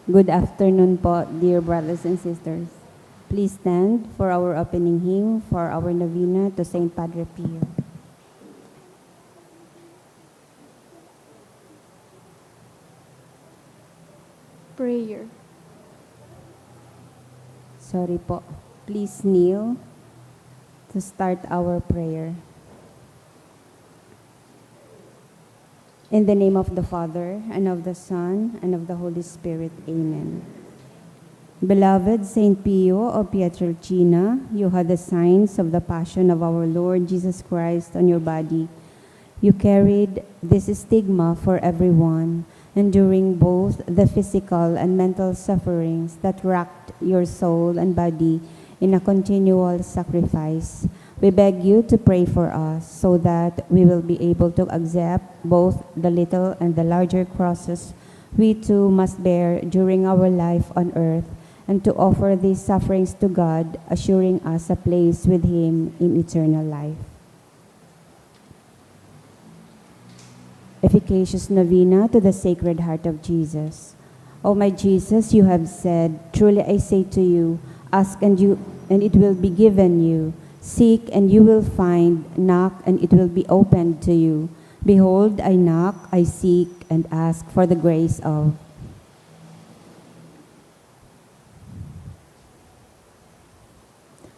Good afternoon po, dear brothers and sisters. Please stand for our opening hymn for our novena to Saint Padre Pio. Prayer. Sorry po. Please kneel to start our prayer. In the name of the Father, and of the Son, and of the Holy Spirit. Amen. Beloved Saint Pio of Pietrelcina, you had the signs of the passion of our Lord Jesus Christ on your body. You carried this stigma for everyone, enduring both the physical and mental sufferings that racked your soul and body in a continual sacrifice. We beg you to pray for us so that we will be able to accept both the little and the larger crosses we too must bear during our life on earth, and to offer these sufferings to God, assuring us a place with Him in eternal life. Efficacious Novena to the Sacred Heart of Jesus. O my Jesus, you have said, truly I say to you, ask and it will be given you. Seek and you will find. Knock and it will be opened to you. Behold, I knock, I seek, and ask for the grace of.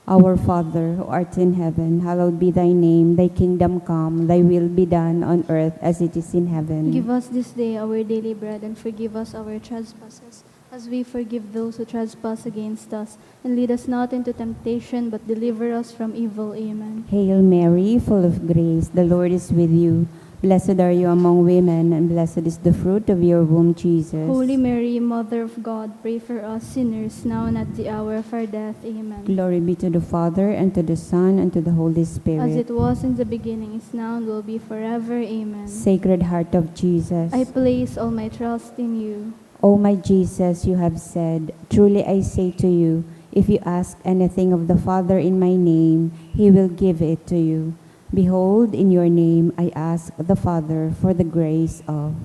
Our Father, who art in heaven, hallowed be thy name. Thy kingdom come, thy will be done on earth as it is in heaven. Give us this day our daily bread, and forgive us our trespasses, as we forgive those who trespass against us. And lead us not into temptation, but deliver us from evil. Amen. Hail Mary, full of grace, the Lord is with you. Blessed are you among women, and blessed is the fruit of your womb, Jesus. Holy Mary, Mother of God, pray for us sinners, now and at the hour of our death. Amen. Glory be to the Father, and to the Son, and to the Holy Spirit. As it was in the beginning, is now, and will be forever. Amen. Sacred Heart of Jesus. I place all my trust in you. O my Jesus, you have said, truly I say to you, if you ask anything of the Father in my name, He will give it to you. Behold, in your name I ask the Father for the grace of.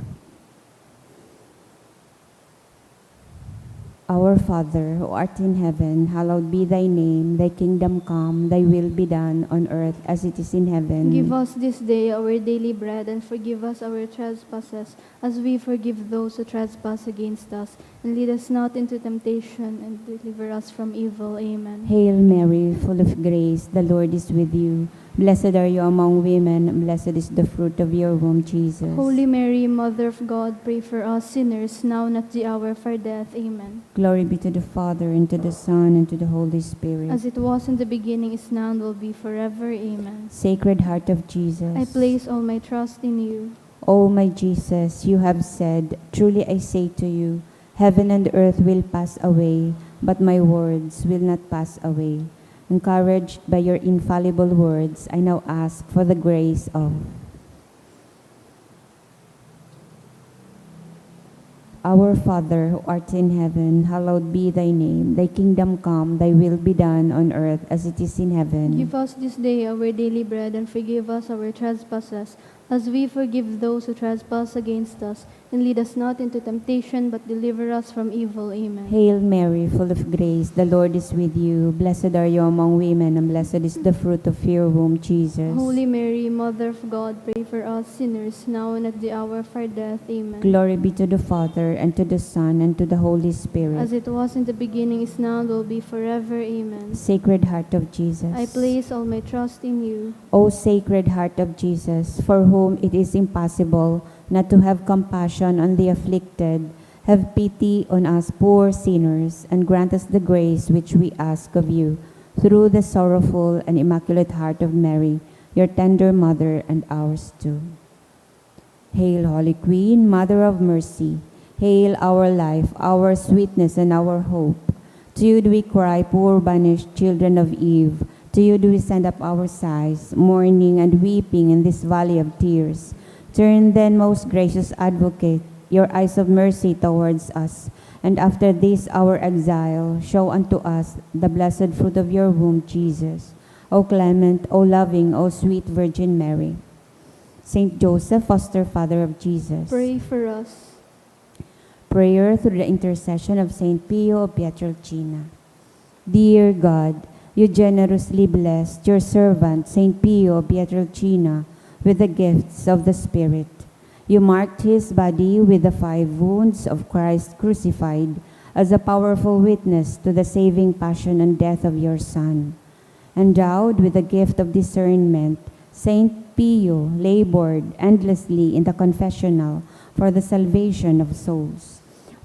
Our Father, who art in heaven, hallowed be thy name. Thy kingdom come, thy will be done on earth as it is in heaven. Give us this day our daily bread, and forgive us our trespasses, as we forgive those who trespass against us. And lead us not into temptation, and deliver us from evil. Amen. Hail Mary, full of grace, the Lord is with you. Blessed are you among women, and blessed is the fruit of your womb, Jesus. Holy Mary, Mother of God, pray for us sinners, now and at the hour of our death. Amen. Glory be to the Father, and to the Son, and to the Holy Spirit. As it was in the beginning, is now, and will be forever. Amen. Sacred Heart of Jesus. I place all my trust in you. O my Jesus, you have said, truly I say to you, heaven and earth will pass away, but my words will not pass away. Encouraged by your infallible words, I now ask for the grace of. Our Father, who art in heaven, hallowed be thy name. Thy kingdom come, thy will be done on earth as it is in heaven. Give us this day our daily bread, and forgive us our trespasses, as we forgive those who trespass against us. And lead us not into temptation, but deliver us from evil. Amen. Hail Mary, full of grace, the Lord is with you. Blessed are you among women, and blessed is the fruit of your womb, Jesus. Holy Mary, Mother of God, pray for us sinners, now and at the hour of our death. Amen. Glory be to the Father, and to the Son, and to the Holy Spirit. As it was in the beginning, is now, and will be forever. Amen. Sacred Heart of Jesus. I place all my trust in you. O Sacred Heart of Jesus, for whom it is impossible not to have compassion on the afflicted, have pity on us poor sinners, and grant us the grace which we ask of you, through the sorrowful and immaculate heart of Mary, your tender mother, and ours too. Hail, Holy Queen, Mother of Mercy. Hail our life, our sweetness, and our hope. To you do we cry, poor banished children of Eve. To you do we send up our sighs, mourning and weeping in this valley of tears. Turn then, most gracious Advocate, your eyes of mercy towards us, and after this our exile, show unto us the blessed fruit of your womb, Jesus. O clement, O loving, O sweet Virgin Mary. Saint Joseph, foster father of Jesus. Pray for us. prayer through the intercession of Saint Pio of Pietrelcina. Dear God, you generously blessed your servant Saint Pio of Pietrelcina with the gifts of the Spirit. You marked his body with the 5 wounds of Christ crucified as a powerful witness to the saving passion and death of your Son. Endowed with the gift of discernment, Saint Pio labored endlessly in the confessional for the salvation of souls.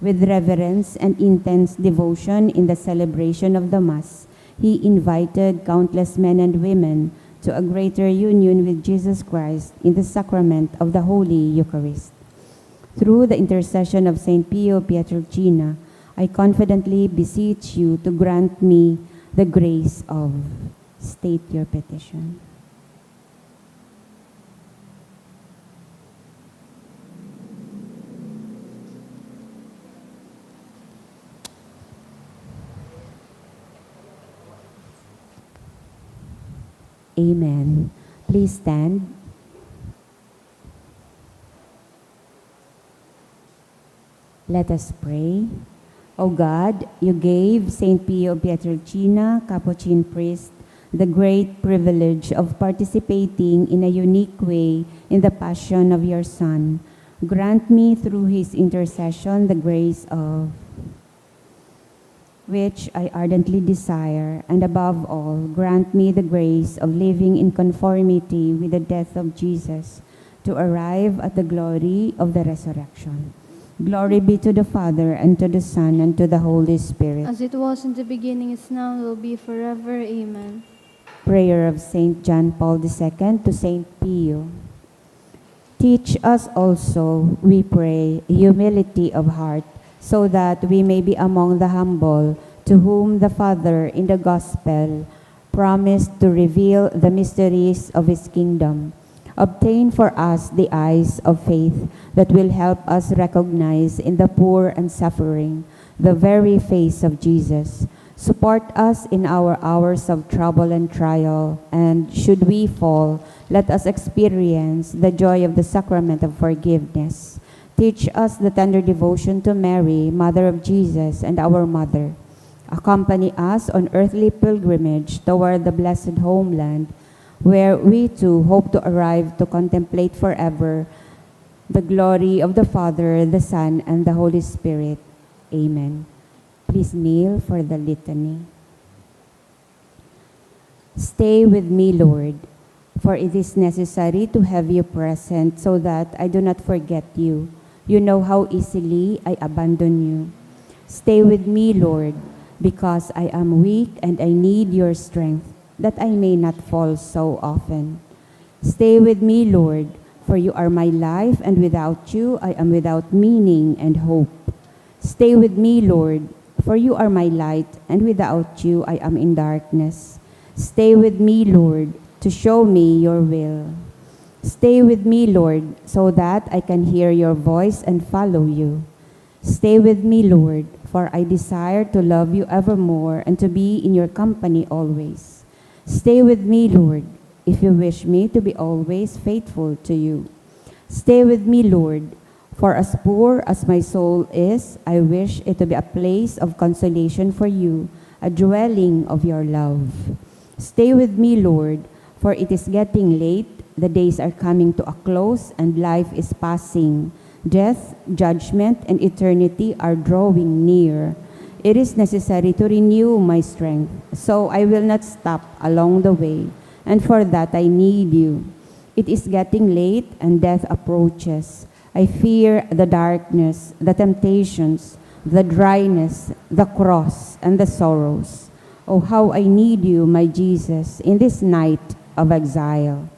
With reverence and intense devotion in the celebration of the Mass, he invited countless men and women to a greater union with Jesus Christ in the sacrament of the Holy Eucharist. Through the intercession of Saint Pio Pietrelcina, I confidently beseech you to grant me the grace of. State your petition. Amen. Please stand. Let us pray. O God, you gave Saint Pio Pietrelcina, Capuchin priest, the great privilege of participating in a unique way in the passion of your Son. Grant me through his intercession the grace of which I ardently desire, and above all, grant me the grace of living in conformity with the death of Jesus, to arrive at the glory of the resurrection. Glory be to the Father, and to the Son, and to the Holy Spirit. As it was in the beginning, is now, and will be forever. Amen. Prayer of Saint John Paul II to Saint Pio. Teach us also, we pray, humility of heart, so that we may be among the humble, to whom the Father in the Gospel promised to reveal the mysteries of his kingdom. Obtain for us the eyes of faith that will help us recognize in the poor and suffering the very face of Jesus. Support us in our hours of trouble and trial, and should we fall, let us experience the joy of the sacrament of forgiveness. Teach us the tender devotion to Mary, Mother of Jesus, and our Mother. Accompany us on earthly pilgrimage toward the blessed homeland, where we too hope to arrive to contemplate forever the glory of the Father, the Son, and the Holy Spirit. Amen. Please kneel for the litany. Stay with me, Lord, for it is necessary to have you present so that I do not forget you. You know how easily I abandon you. Stay with me, Lord, because I am weak and I need your strength, that I may not fall so often. Stay with me, Lord, for you are my life, and without you I am without meaning and hope. Stay with me, Lord, for you are my light, and without you I am in darkness. Stay with me, Lord, to show me your will. Stay with me, Lord, so that I can hear your voice and follow you. Stay with me, Lord, for I desire to love you evermore and to be in your company always. Stay with me, Lord, if you wish me to be always faithful to you. Stay with me, Lord, for as poor as my soul is, I wish it to be a place of consolation for you, a dwelling of your love. Stay with me, Lord, for it is getting late, the days are coming to a close, and life is passing. Death, judgment, and eternity are drawing near. It is necessary to renew my strength, so I will not stop along the way, and for that I need you. It is getting late, and death approaches. I fear the darkness, the temptations, the dryness, the cross, and the sorrows. Oh, how I need you, my Jesus, in this night of exile.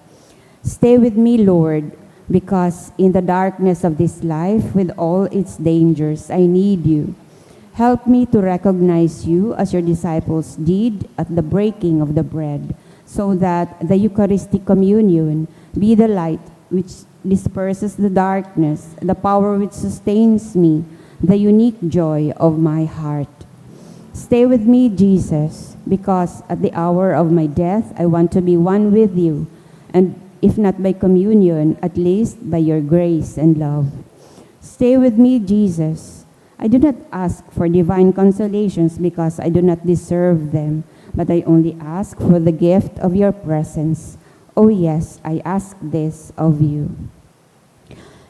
Stay with me, Lord, because in the darkness of this life, with all its dangers, I need you. Help me to recognize you as your disciples did at the breaking of the bread, so that the Eucharistic communion be the light which disperses the darkness, the power which sustains me, the unique joy of my heart. Stay with me, Jesus, because at the hour of my death, I want to be one with you, and if not by communion, at least by your grace and love. Stay with me, Jesus. I do not ask for divine consolations because I do not deserve them, but I only ask for the gift of your presence. Oh yes, I ask this of you.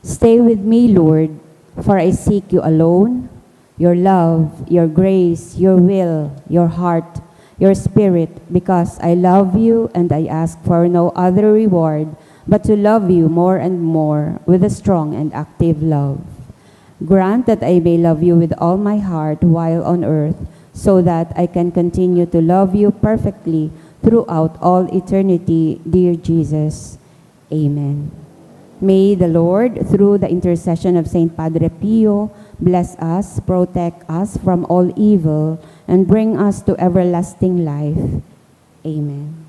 Stay with me, Lord, for I seek you alone, your love, your grace, your will, your heart, your spirit, because I love you and I ask for no other reward but to love you more and more with a strong and active love. Grant that I may love you with all my heart while on earth, so that I can continue to love you perfectly throughout all eternity, dear Jesus. Amen. May the Lord, through the intercession of Saint Padre Pio, bless us, protect us from all evil, and bring us to everlasting life. Amen.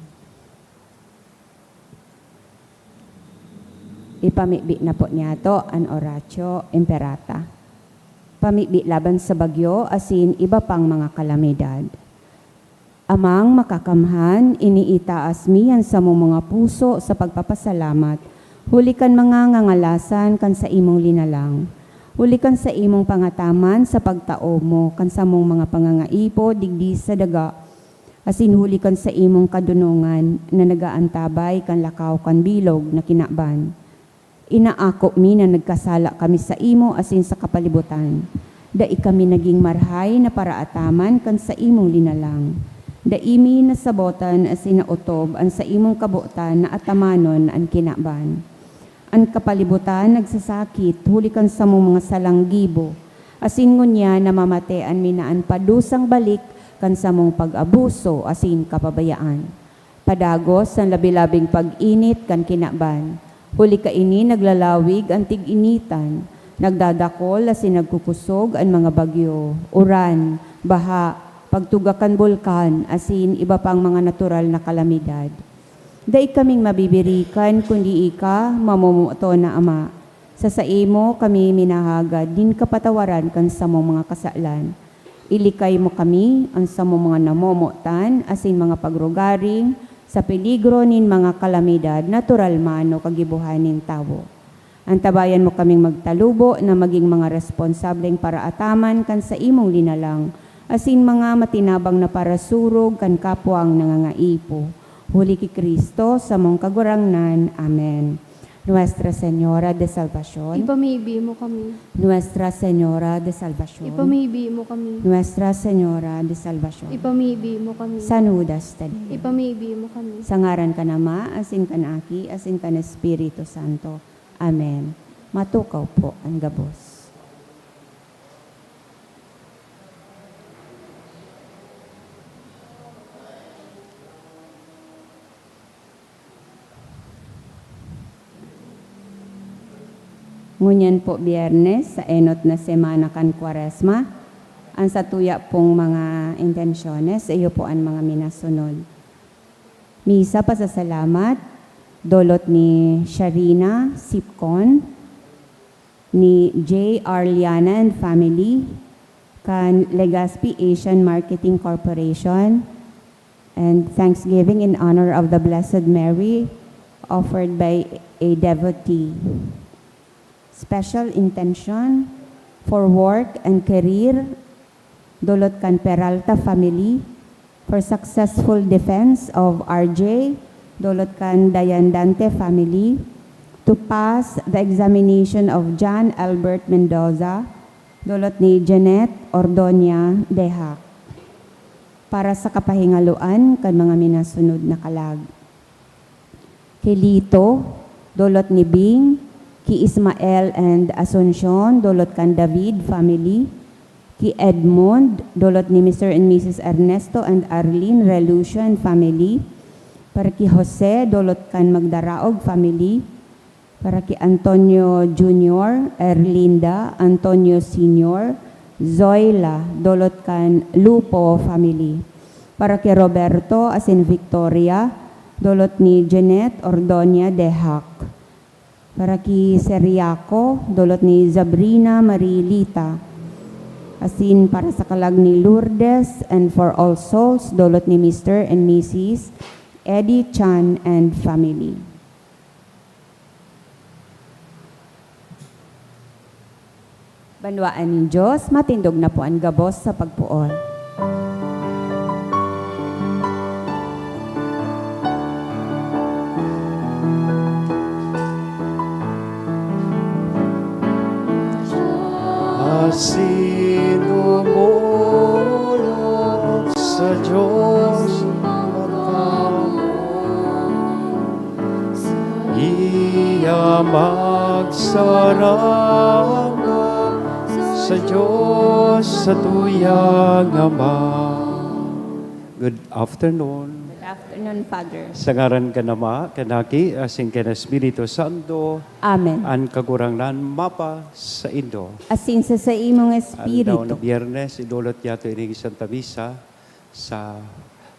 Ipamibi na po niya to an oratio imperata. Pamibi laban sa bagyo asin iba pang mga kalamidad. Amang makakamhan, iniitaas miyan sa mong mga puso sa pagpapasalamat. Huli kan mga ngangalasan kan sa imong linalang. Huli kan sa imong pangataman sa pagtao mo kan sa mong mga pangangaipo digdi sa daga. Asin huli kan sa imong kadunungan na nagaantabay kan lakaw kan bilog na kinaban. Inaako mi na nagkasala kami sa imo asin sa kapalibutan. Dai kami naging marhay na paraataman kan sa imong linalang. Daimi na sabotan asin nautob an sa imong kabutan na atamanon an kinaban. An kapalibutan nagsasakit huli kan sa mong mga salanggibo. Asin ngunya na mamatean mi na an padusang balik kan sa mong pag-abuso asin kapabayaan. Padagos ang labi-labing pag-init kan kinaban. Huli ka ini naglalawig ang tig-initan, nagdadakol asin nagkukusog ang mga bagyo, uran, baha, pagtugakan bulkan, asin iba pang mga natural na kalamidad. Dai kaming mabibirikan kundi ika mamumuto na Ama. Sa saimo kami minahagad, din kapatawaran kan sa mong mga kasalan. Ilikay mo kami ang sa mong mga namumutan, asin mga pagrugaring, sa peligro nin mga kalamidad, natural man o kagibuhanin tao. Antabayan mo kaming magtalubo na maging mga responsableng paraataman kan sa imong linalang, asin mga matinabang na parasurog kan kapwang nangangaipo. Huli ki Kristo sa mong kagurangnan. Amen. Nuestra Señora de Salvación. Ipamibi mo kami. Nuestra Señora de Salvación. Ipamibi mo kami. Nuestra Señora de Salvación. Ipamibi mo kami. Sanudas tadi. Ipamibi mo kami. Sa ngaran ka na Ma, asin ka na Aki, asin ka na Espiritu Santo. Amen. Matukaw po ang gabos. Ngunyan po Biyernes sa enot na semana kan Kwaresma, ang satuya pong mga intensyones, iyo po ang mga minasunod. Misa pasasalamat, dolot ni Sharina Sipcon, ni J. Arliana and family, kan Legazpi Asian Marketing Corporation, and Thanksgiving in honor of the Blessed Mary, offered by a devotee. Special intention for work and career, dolot kan Peralta family, for successful defense of RJ, dolot kan Dayandante family, to pass the examination of John Albert Mendoza, dolot ni Janet Ordonia Dehac, para sa kapahingaluan kan mga minasunod na kalag. Kilito, dolot ni Bing, ki Ismael and Asuncion, dolot kan David family, ki Edmond, dolot ni Mr. and Mrs. Ernesto and Arlene Relucio and family, para ki Jose, dolot kan Magdaraog family, para ki Antonio Jr., Erlinda, Antonio Sr., Zoila, dolot kan Lupo family, para ki Roberto asin Victoria, dolot ni Janet Ordonia Dehac, para ki Seriaco, dolot ni Zabrina Marilita, asin para sa kalag ni Lourdes, and for all souls, dolot ni Mr. and Mrs. Eddie Chan and family. Banwaan ng Diyos, matindog na po ang gabos sa pagpuol. Sinumulog sa Diyos Iya magsarangop sa Diyos sa tuyang Ama. Good afternoon. Good afternoon, Father. Sa ngaran ka nama, kanaki, asin ka na Espiritu Santo, Amen. an kagurangnan mapa sa Indo. Asin sa imong Aldaw na espiritu, biyernes, idulot yato ining Santa Misa sa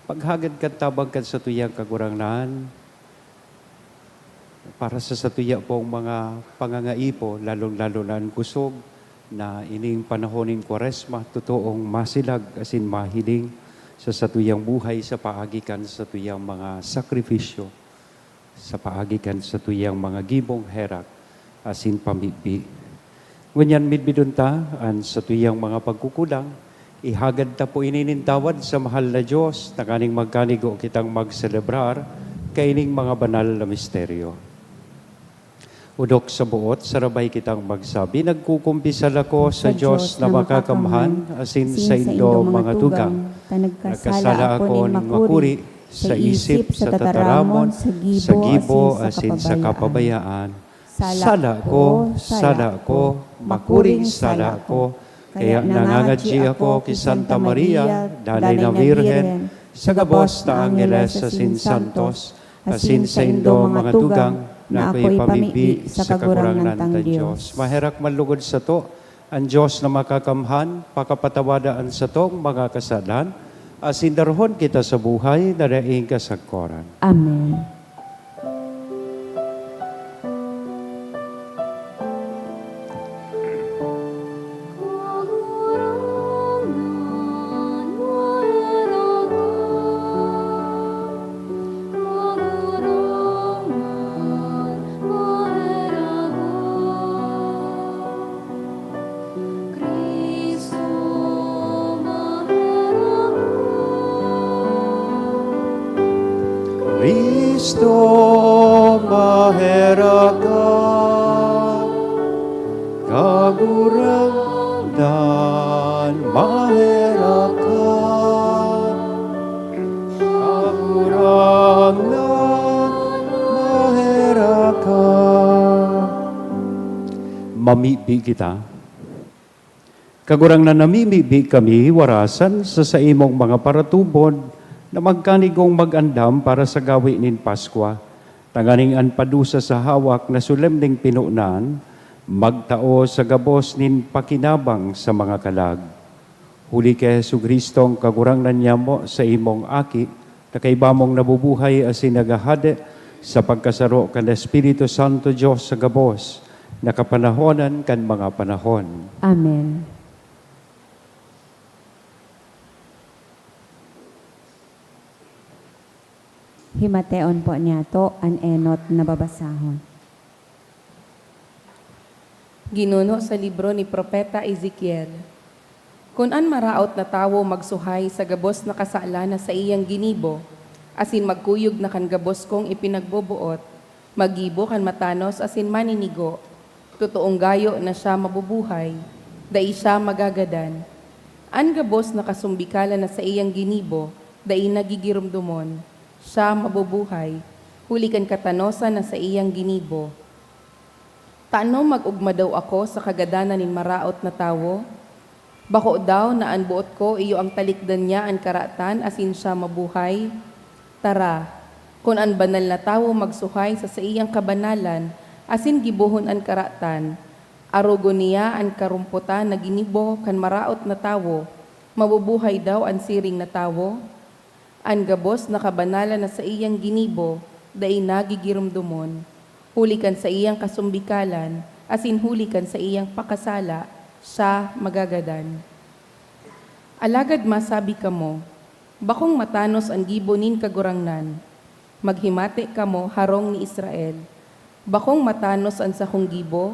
paghagad kan tabang kan sa tuyang kagurangnan para sa satuya pong mga pangangaipo, lalong-lalo na ang kusog na ining panahoning Kwaresma, totoong masilag asin mahiling sa satuyang buhay sa paagikan sa tuyang mga sakripisyo, sa paagikan sa tuyang mga gibong herak asin pamigbi. Ngunyan midbidun ta, an sa tuyang mga pagkukulang, ihagad ta po ininintawad sa mahal na Diyos na kaning magkanigo kitang magselebrar kaining mga banal na misteryo. Udok sa buot, sarabay kitang magsabi, nagkukumpisal ako sa Diyos na makakamhan, asin sa indo mga tugang. Nagkasala ako ng makuri sa isip, sa tataramon, sa gibo, asin sa kapabayaan. Sala ko, makuri sala ko, kaya nangangadji ako kay Santa Maria, danay na Virgen, sa gabos na Angeles asin Santos, asin sa indo mga tugang, na ako'y pamigbi sa kagurangan ng Diyos. Maherak malugod sa to, ang Diyos na makakamhan, pakapatawadaan sa tong mga kasalan, asin darhon kita sa buhay na daing kasagkoran. Amen. Kristo maheraka, kagurangdan maheraka, kagurangdan maheraka. Mamibi kita. Kagurang na namimibi kami warasan sa imong mga paratubod na magkanigong mag-andam para sa gawi nin Paskwa. Tanganing anpadusa sa hawak na sulemning pinunan, magtao sa gabos nin pakinabang sa mga kalag. Huli kay Jesucristong kagurangnan niya mo sa imong aki, na kaibamong nabubuhay asin nagahade sa pagkasaro kan Espiritu Santo Diyos sa gabos, nakapanahonan kan mga panahon. Amen. Himateon po niya to an enot na babasahon. Ginuno sa libro ni Propeta Ezekiel. Kung an maraot na tawo magsuhay sa gabos na kasala na sa iyang ginibo, asin magkuyog na kan gabos kong ipinagbobuot, magibo kan matanos asin maninigo, totoong gayo na siya mabubuhay, dai siya magagadan. An gabos na kasumbikala na sa iyang ginibo, dai nagigirumdumon, siya mabubuhay, huli kan katanosa na sa iyang ginibo. Taano mag-ugma daw ako sa kagadanan nin maraot na tawo? Bako daw na an buot ko iyo ang talikdan niya an karatan asin siya mabuhay? Tara, kung an banal na tawo magsuhay sa iyang kabanalan, asin gibuhon an karatan, arugo niya an karumputan na ginibo kan maraot na tawo, mabubuhay daw an siring na tawo? An gabos na kabanalan na sa iyang ginibo, dai nagigirumdumon, hulikan sa iyang kasumbikalan, asin hulikan sa iyang pakasala, siya magagadan. Alagad masabi kamo, bakong matanos ang gibo nin kagurangnan, maghimate kamo harong ni Israel, bakong matanos ang sakong gibo,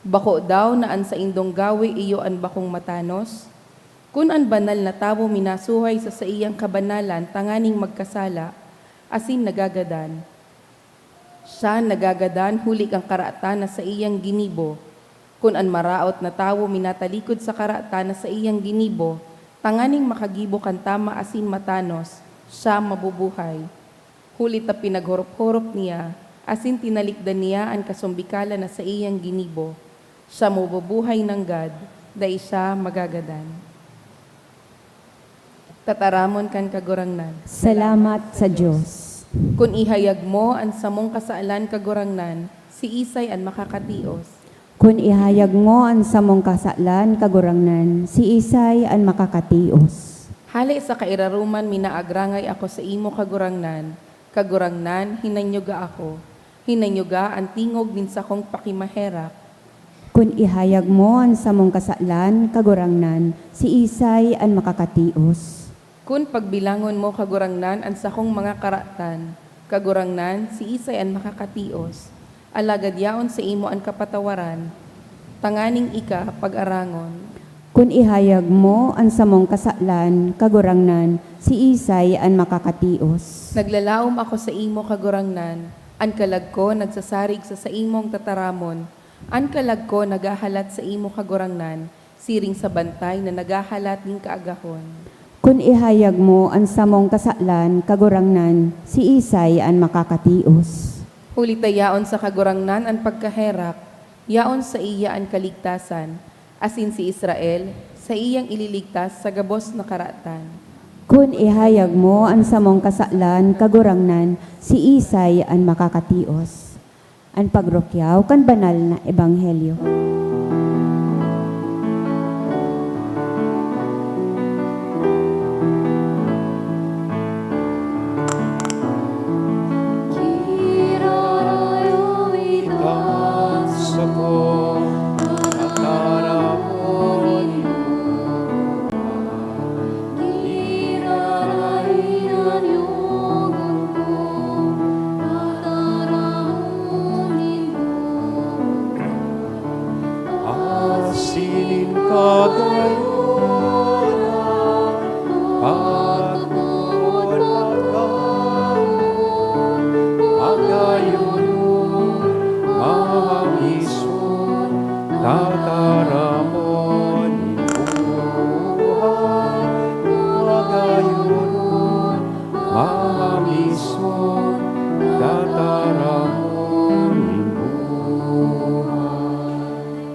Bako daw na an sa indong gawi iyo an bakong matanos? Kun an banal na tawo minasuhay sa iyang kabanalan tanganing magkasala, asin nagagadan. Siya nagagadan hulik ang karaatan na sa iyang ginibo. Kun an maraot na tawo minatalikod sa karaatan na sa iyang ginibo, tanganing makagibo kan tama asin matanos, siya mabubuhay. Hulit na pinaghorop-horop niya, asin tinalikdan niya ang kasumbikalan na sa iyang ginibo. Siya mabubuhay ng God, dahil siya magagadan. Tataramon kan kagurangnan. Salamat sa Diyos. Kung ihayag mo ang samong kasaalan kagurangnan, si Isay ang makakatios. Kung ihayag mo ang samong kasalan kagurangnan, si Isay ang makakatios. Hali sa kairaruman minaagrangay ako sa imo kagurangnan, kagurangnan hinanyuga ako, hinanyuga ang tingog din sa kong pakimaherap. Kung ihayag mo ang samong kasalan kagurangnan, si Isay ang makakatios. Kung pagbilangon mo kagurangnan ang sakong mga karatan, kagurangnan si Isay ang makakatios. Alagad yaon sa imo ang kapatawaran, tanganing ika pag-arangon. Kung ihayag mo ang samong kasalan kagurangnan, si Isay ang makakatios. Naglalaom ako sa imo kagurangnan, ang kalag ko nagsasarig sa imong tataramon, ang kalag ko nagahalat sa imo kagurangnan, siring sa bantay na nagahalat ng kaagahon. Kung ihayag mo ang samong kasalan kagurangnan, si Isay ang makakatios. Hulita yaon sa kagurangnan ang pagkaherap, yaon sa iya ang kaligtasan, asin si Israel sa iyang ililigtas sa gabos na karatan. Kung ihayag mo ang samong kasalan kagurangnan, si Isay ang makakatios. Ang pagrukyaw kan banal na ebanghelyo.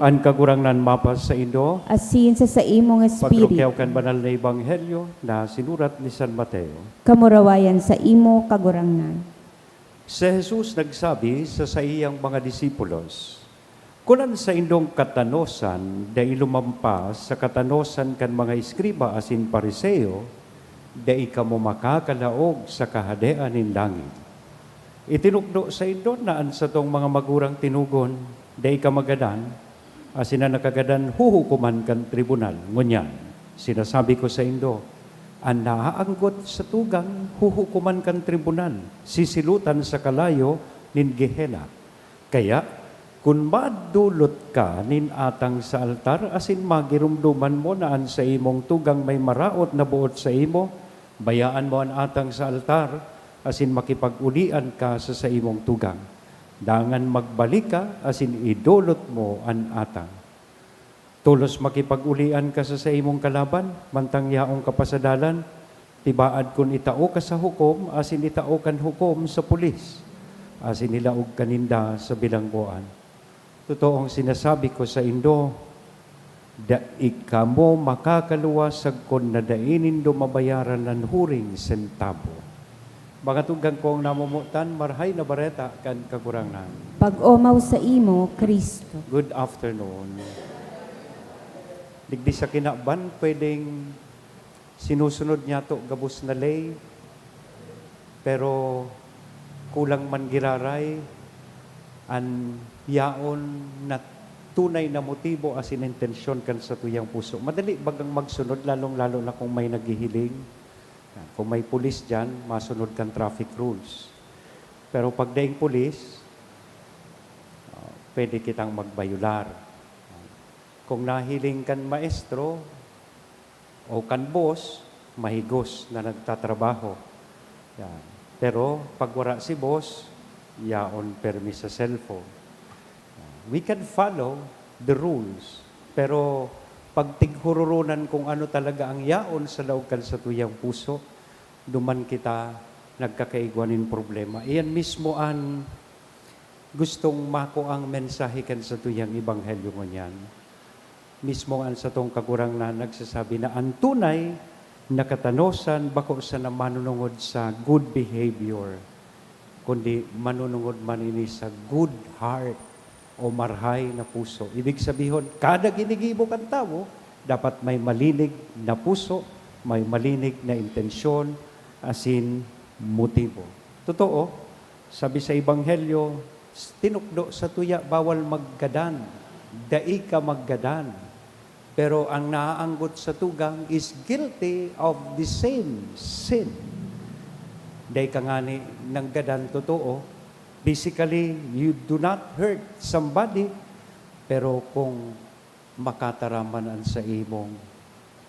An kagurangnan mapas sa Indo, Asin sa imong espiritu, pagrukyaw kan banal na ebanghelyo na sinurat ni San Mateo. kamurawayan sa imo kagurangnan. Si Jesus nagsabi sa iyang mga disipulos, kunan sa indong katanosan, dahil lumampas sa katanosan kan mga iskriba asin pariseo, dahil kamo makakalaog sa kahadean ng langit. Itinukdo sa indo naan sa tong mga magurang tinugon, dahil kamagadan, asin na nakagadan huhukuman kan tribunal. Ngunyan, sinasabi ko sa indo, ang naaanggot sa tugang huhukuman kan tribunal, sisilutan sa kalayo nin Gehena. Kaya, kung madulot ka nin atang sa altar, asin magirumduman mo naan sa imong tugang may maraot na buot sa imo, bayaan mo ang atang sa altar, asin makipag-ulian ka sa imong tugang. Dangan magbalik ka, asin idulot mo ang atang. Tulos makipag-ulian ka sa imong kalaban, mantang yaong kapasadalan, tibaad kun itao ka sa hukom, asin itao kan hukom sa pulis, asin nilaog kaninda sa bilangguan. Totoong sinasabi ko sa indo, da ikamo makakaluwasag kon na dainin do mabayaran ng huring sentabo. Mga tunggang kong namumutan, marhay na bareta kan kagurangan. Pag-omaw sa imo, Kristo. Good afternoon. Digdi sa kinaban, pwedeng sinusunod niya to gabos na lay, pero kulang man giraray, an yaon na tunay na motibo asin intensyon kan sa tuyang puso. Madali bagang magsunod, lalong-lalo na kung may naghihiling. Kung may pulis dyan, masunod kan traffic rules. Pero pag daing pulis, pwede kitang magbayular. Kung nahiling kan maestro o kan boss, mahigos na nagtatrabaho. Yan. Pero pag wala si boss, yaon permi sa cellphone. We can follow the rules, pero pag tighururunan kung ano talaga ang yaon sa laog kan sa tuyang puso, duman kita nagkakaigwanin problema. Iyan mismo ang gustong mako ang mensahe kan sa tuyang ebanghelyo mo niyan. Mismo ang sa tong kagurang na nagsasabi na ang tunay na katanosan bako sa na manunungod sa good behavior, kundi manunungod man ini sa good heart o marhay na puso. Ibig sabihin, kada ginigibo kang tao, dapat may malinig na puso, may malinig na intensyon, asin motibo. Totoo, sabi sa Ebanghelyo, tinukdo sa tuya, bawal maggadan, dai ka maggadan. Pero ang naaanggot sa tugang is guilty of the same sin. Dai ka nga ni ng gadan, totoo. Basically, you do not hurt somebody, pero kung makataraman sa imong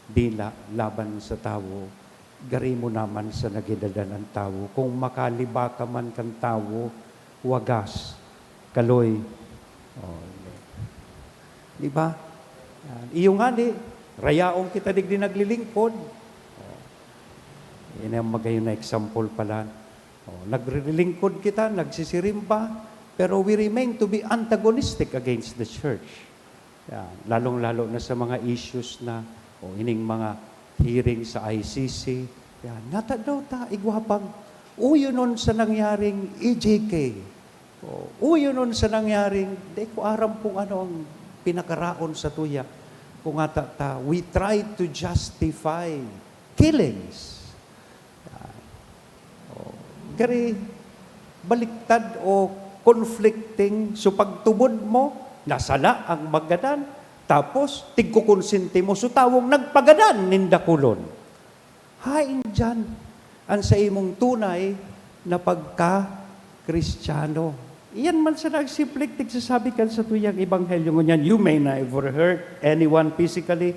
dila laban sa tao, gari mo naman sa nagidadan ng tao. Kung makaliba ka man kang tao, wagas, kaloy. Oh, di ba? Iyo nga di, rayaong kita digdi naglilingkod. Oh, yan ang magayon na example pala. Oh, nagrilingkod kita, nagsisirimba, pero we remain to be antagonistic against the church. Yan, lalong-lalo na sa mga issues na, ining mga hearing sa ICC. Yan, nata daw ta, igwapang, uyo nun sa nangyaring EJK. Uyo nun sa nangyaring, di ko aram kung ano ang pinakaraon sa tuya. Kung ta, we try to justify killings. Kari baliktad o conflicting, so pagtubod mo, nasala ang magadan, tapos tigkukonsinti mo, so tawong nagpagadan nindakulon. Hain dyan, ang sa imong tunay na pagka-Kristiyano. Iyan man sa nagsimpleng tigsasabi kan sa tuyang ebanghelyo ngunyan, you may never hurt anyone physically,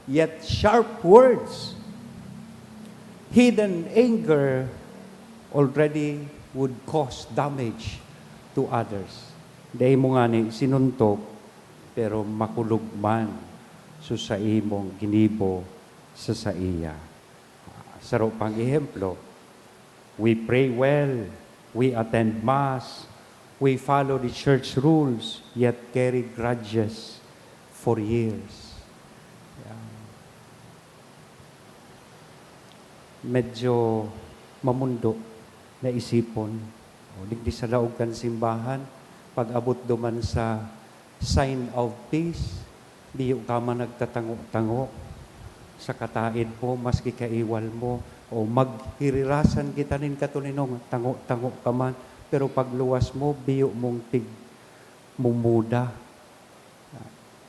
yet sharp words, hidden anger, already would cause damage to others. Dahil mo nga ni sinuntok, pero makulog man so sa imong ginibo sa iya. Saro pang ehemplo, we pray well, we attend Mass, we follow the church rules, yet carry grudges for years. Medyo mamundo na isipon. Digdi sa laog kan simbahan, pag abot duman sa sign of peace, diyo ka man nagtatango-tango sa kataid mo, maski kaiwal mo, o maghirirasan kita nin katuninong, tango-tango ka man, pero pagluwas mo, biyo mong mumuda.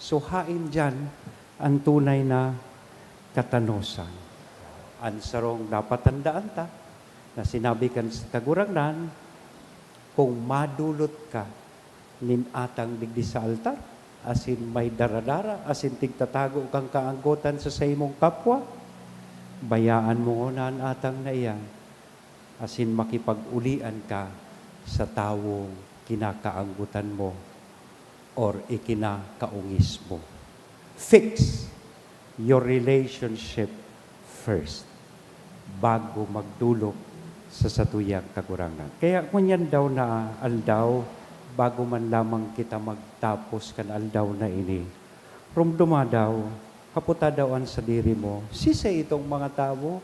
So hain dyan ang tunay na katanosan. Ansarong dapat tandaan ta, na sinabi kan sa kagurangnan, kung madulot ka, nin atang digdi sa altar, asin may daradara, asin tigtatago kang kaanggotan sa imong kapwa, bayaan mo unan atang na iyan, asin makipag-ulian ka sa tawong kinakaanggutan mo or ikinakaungis mo. Fix your relationship first bago magdulog sa satuyang kagurangan. Kaya kunyan daw na aldaw, bago man lamang kita magtapos kan aldaw na ini, rumduma daw, kaputa daw ang sa diri mo, sisay itong mga tao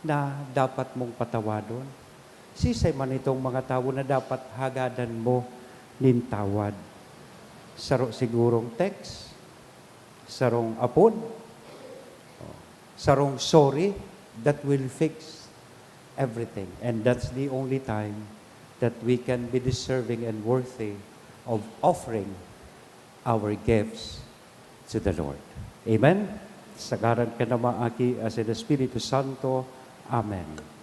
na dapat mong patawadon. Sisay man itong mga tao na dapat hagadan mo nintawad. Saro sigurong text, sarong apod, sarong sorry, that will fix everything. And that's the only time that we can be deserving and worthy of offering our gifts to the Lord. Amen? Sagaran ka na maaki as in the Espiritu Santo. Amen.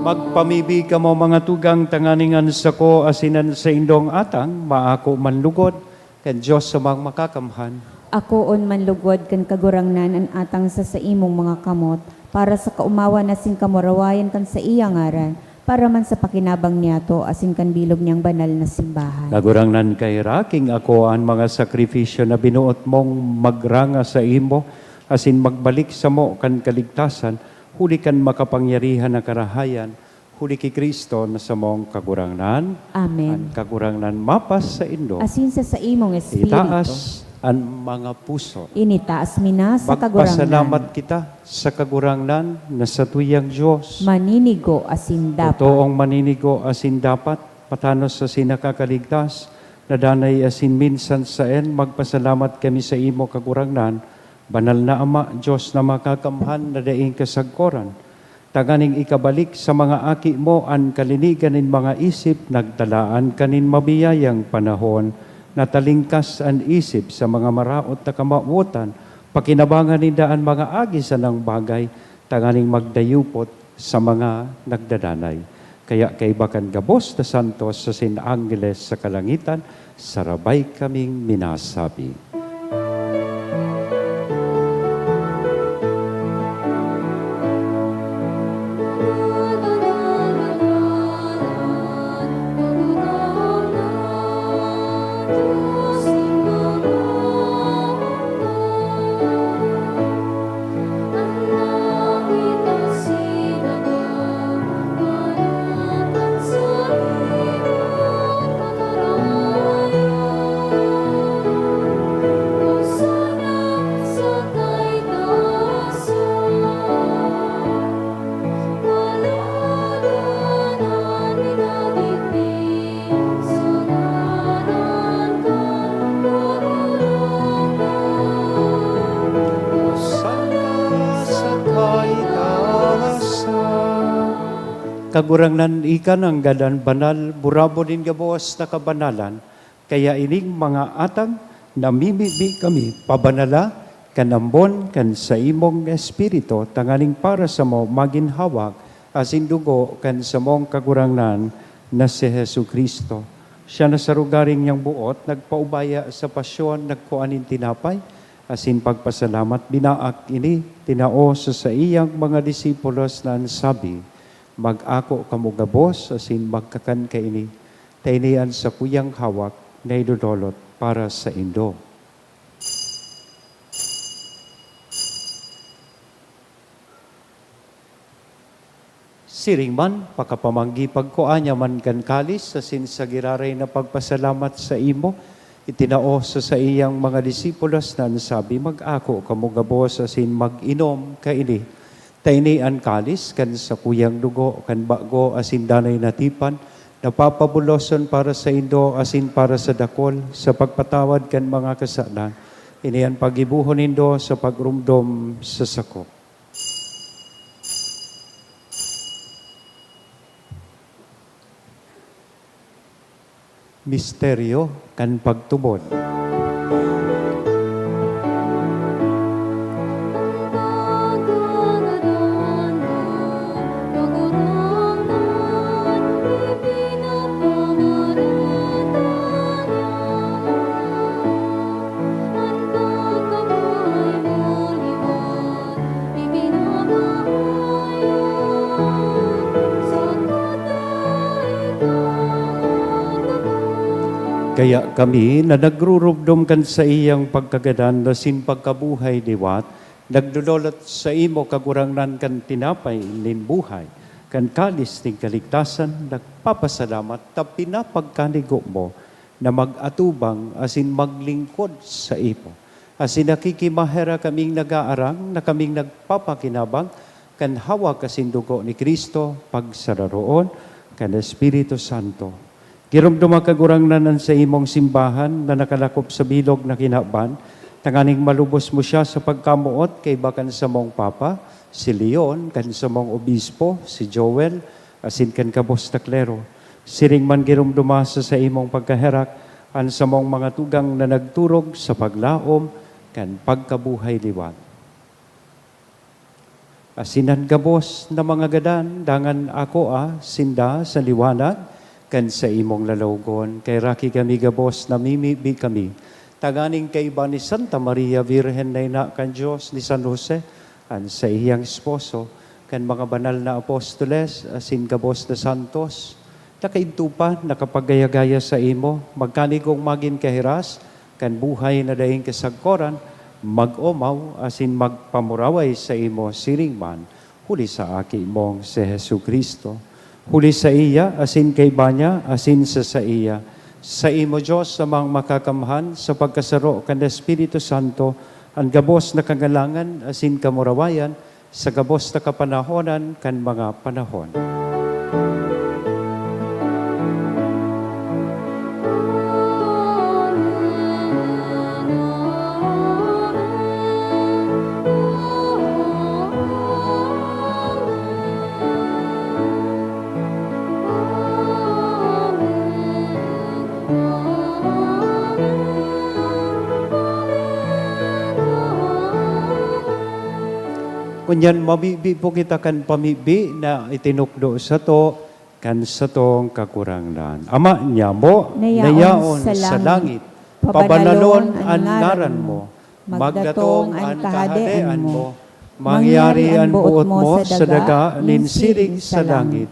Magpamibi ka mo mga tugang tanganingan sa ko asinan sa indong atang, maako manlugod, kan Diyos sa mga makakamhan. Ako on manlugod kan kagurangnan an atang sa imong mga kamot, para sa kaumawa na sin kamurawayan kan sa iyang ngaran, para man sa pakinabang niyato asin kan bilog niyang banal na simbahan. Nagurangnan kay raking ako ang mga sakripisyo na binuot mong magranga sa imo, asin magbalik sa mo kan kaligtasan, huli kan makapangyarihan na karahayan, huli ki Kristo na sa mong kagurangnan. Amen. Ang kagurangnan mapas sa indo, Asin sa imong espiritu, itaas ang mga puso. initaas mina sa Magpasalamat kagurangnan. kita sa kagurangnan na sa tuyang Diyos. Maninigo asin dapat. Totoong maninigo asin dapat, patanos sa sinakakaligtas, nadanay asin minsan sa magpasalamat kami sa imo kagurangnan, banal na Ama, Diyos na makakamhan na daing kasagkoran. Taganing ikabalik sa mga aki mo ang kalinigan nin mga isip, nagtalaan kanin mabiyayang panahon, natalingkas ang isip sa mga maraot na kamautan, pakinabangan nindaan mga agi sa ng bagay, tanganing magdayupot sa mga nagdadanay. Kaya kay bakan gabos na santos sa sinangeles sa kalangitan, sarabay kaming minasabi. Kagurangnan ikan ang gadan banal, burabo din gabos na kabanalan, kaya ining mga atang namimibi kami, pabanala, kanambon, kan sa imong espiritu, tanganing para sa mo maginhawak, asin dugo, kan sa mong kagurangnan na si Hesu Kristo. Siya na sa rugaring niyang buot, nagpaubaya sa pasyon, nagkuanin tinapay, asin pagpasalamat, binaak ini, tinao sa iyang mga disipulos na sabi, mag-ako kamugabos, asin magkakan kaini, tainian sa kuyang hawak na idudolot para sa indo. Siring man, pakapamanggi pagkuanya man kan kalis, asin sa giraray na pagpasalamat sa imo, itinao sa iyang mga disipulos na sabi, mag-ako kamugabos, asin mag-inom kaini, taini an kalis kan sa kuyang dugo kan bago asin danay natipan napapabuloson para sa indo asin para sa dakol sa pagpatawad kan mga kasalan ini an pagibuhon nindo sa pagrumdom sa sako. Misteryo kan pagtubod. Kaya kami na nagrurubdom kan sa iyang pagkagadan na sin pagkabuhay liwat, nagdudolot sa imo kagurangnan kan tinapay nin buhay, kan kalis ning kaligtasan, nagpapasalamat ta pinapagkanigo mo na mag-atubang asin maglingkod sa imo. Asin nakikimahera kaming nag-aarang na kaming nagpapakinabang kan hawak asin dugo ni Kristo pagsararoon kan Espiritu Santo. Girumduma kagurangnan sa imong simbahan na nakalakop sa bilog na kinaban, tanganing malubos mo siya sa pagkamuot kay bakan sa mong Papa, si Leon, kan sa mong Obispo, si Joel, asin kan kabos na klero. Siring man girumduma sa imong pagkaherak, an sa mong mga tugang na nagturog sa paglaom, kan pagkabuhay liwat. asinan gabos na mga gadan, dangan ako sinda sa liwanag, kan sa imong lalawgon, kay raki kami gabos na mimibi kami. Taganing kay iba ni Santa Maria, Virgen na ina kan Diyos, ni San Jose, an sa iyang esposo, kan mga banal na apostoles, asin gabos na santos, nakaintupa, nakapagayagaya sa imo, magkani kong magin kahiras, kan buhay na daing kasagkoran, mag-omaw, asin magpamuraway sa imo siringman, huli sa aki mong si Jesu Kristo. Huli sa iya, asin kay banya, asin sa iya. Sa imo Diyos, amang makakamhan, sa pagkasaro kan Espiritu Santo, ang gabos na kagalangan, asin kamurawayan, sa gabos na kapanahonan, kan mga panahon. Kunyan, mabibi po kita kan pamibi na itinukdo sa to, kan sa tong kakuranglan. Ama niya mo, nayaon sa langit, pabanalon ang ngaran mo, magdatong ang kahadean mo, mangyari ang buot mo sa daga, ninsirig sa langit,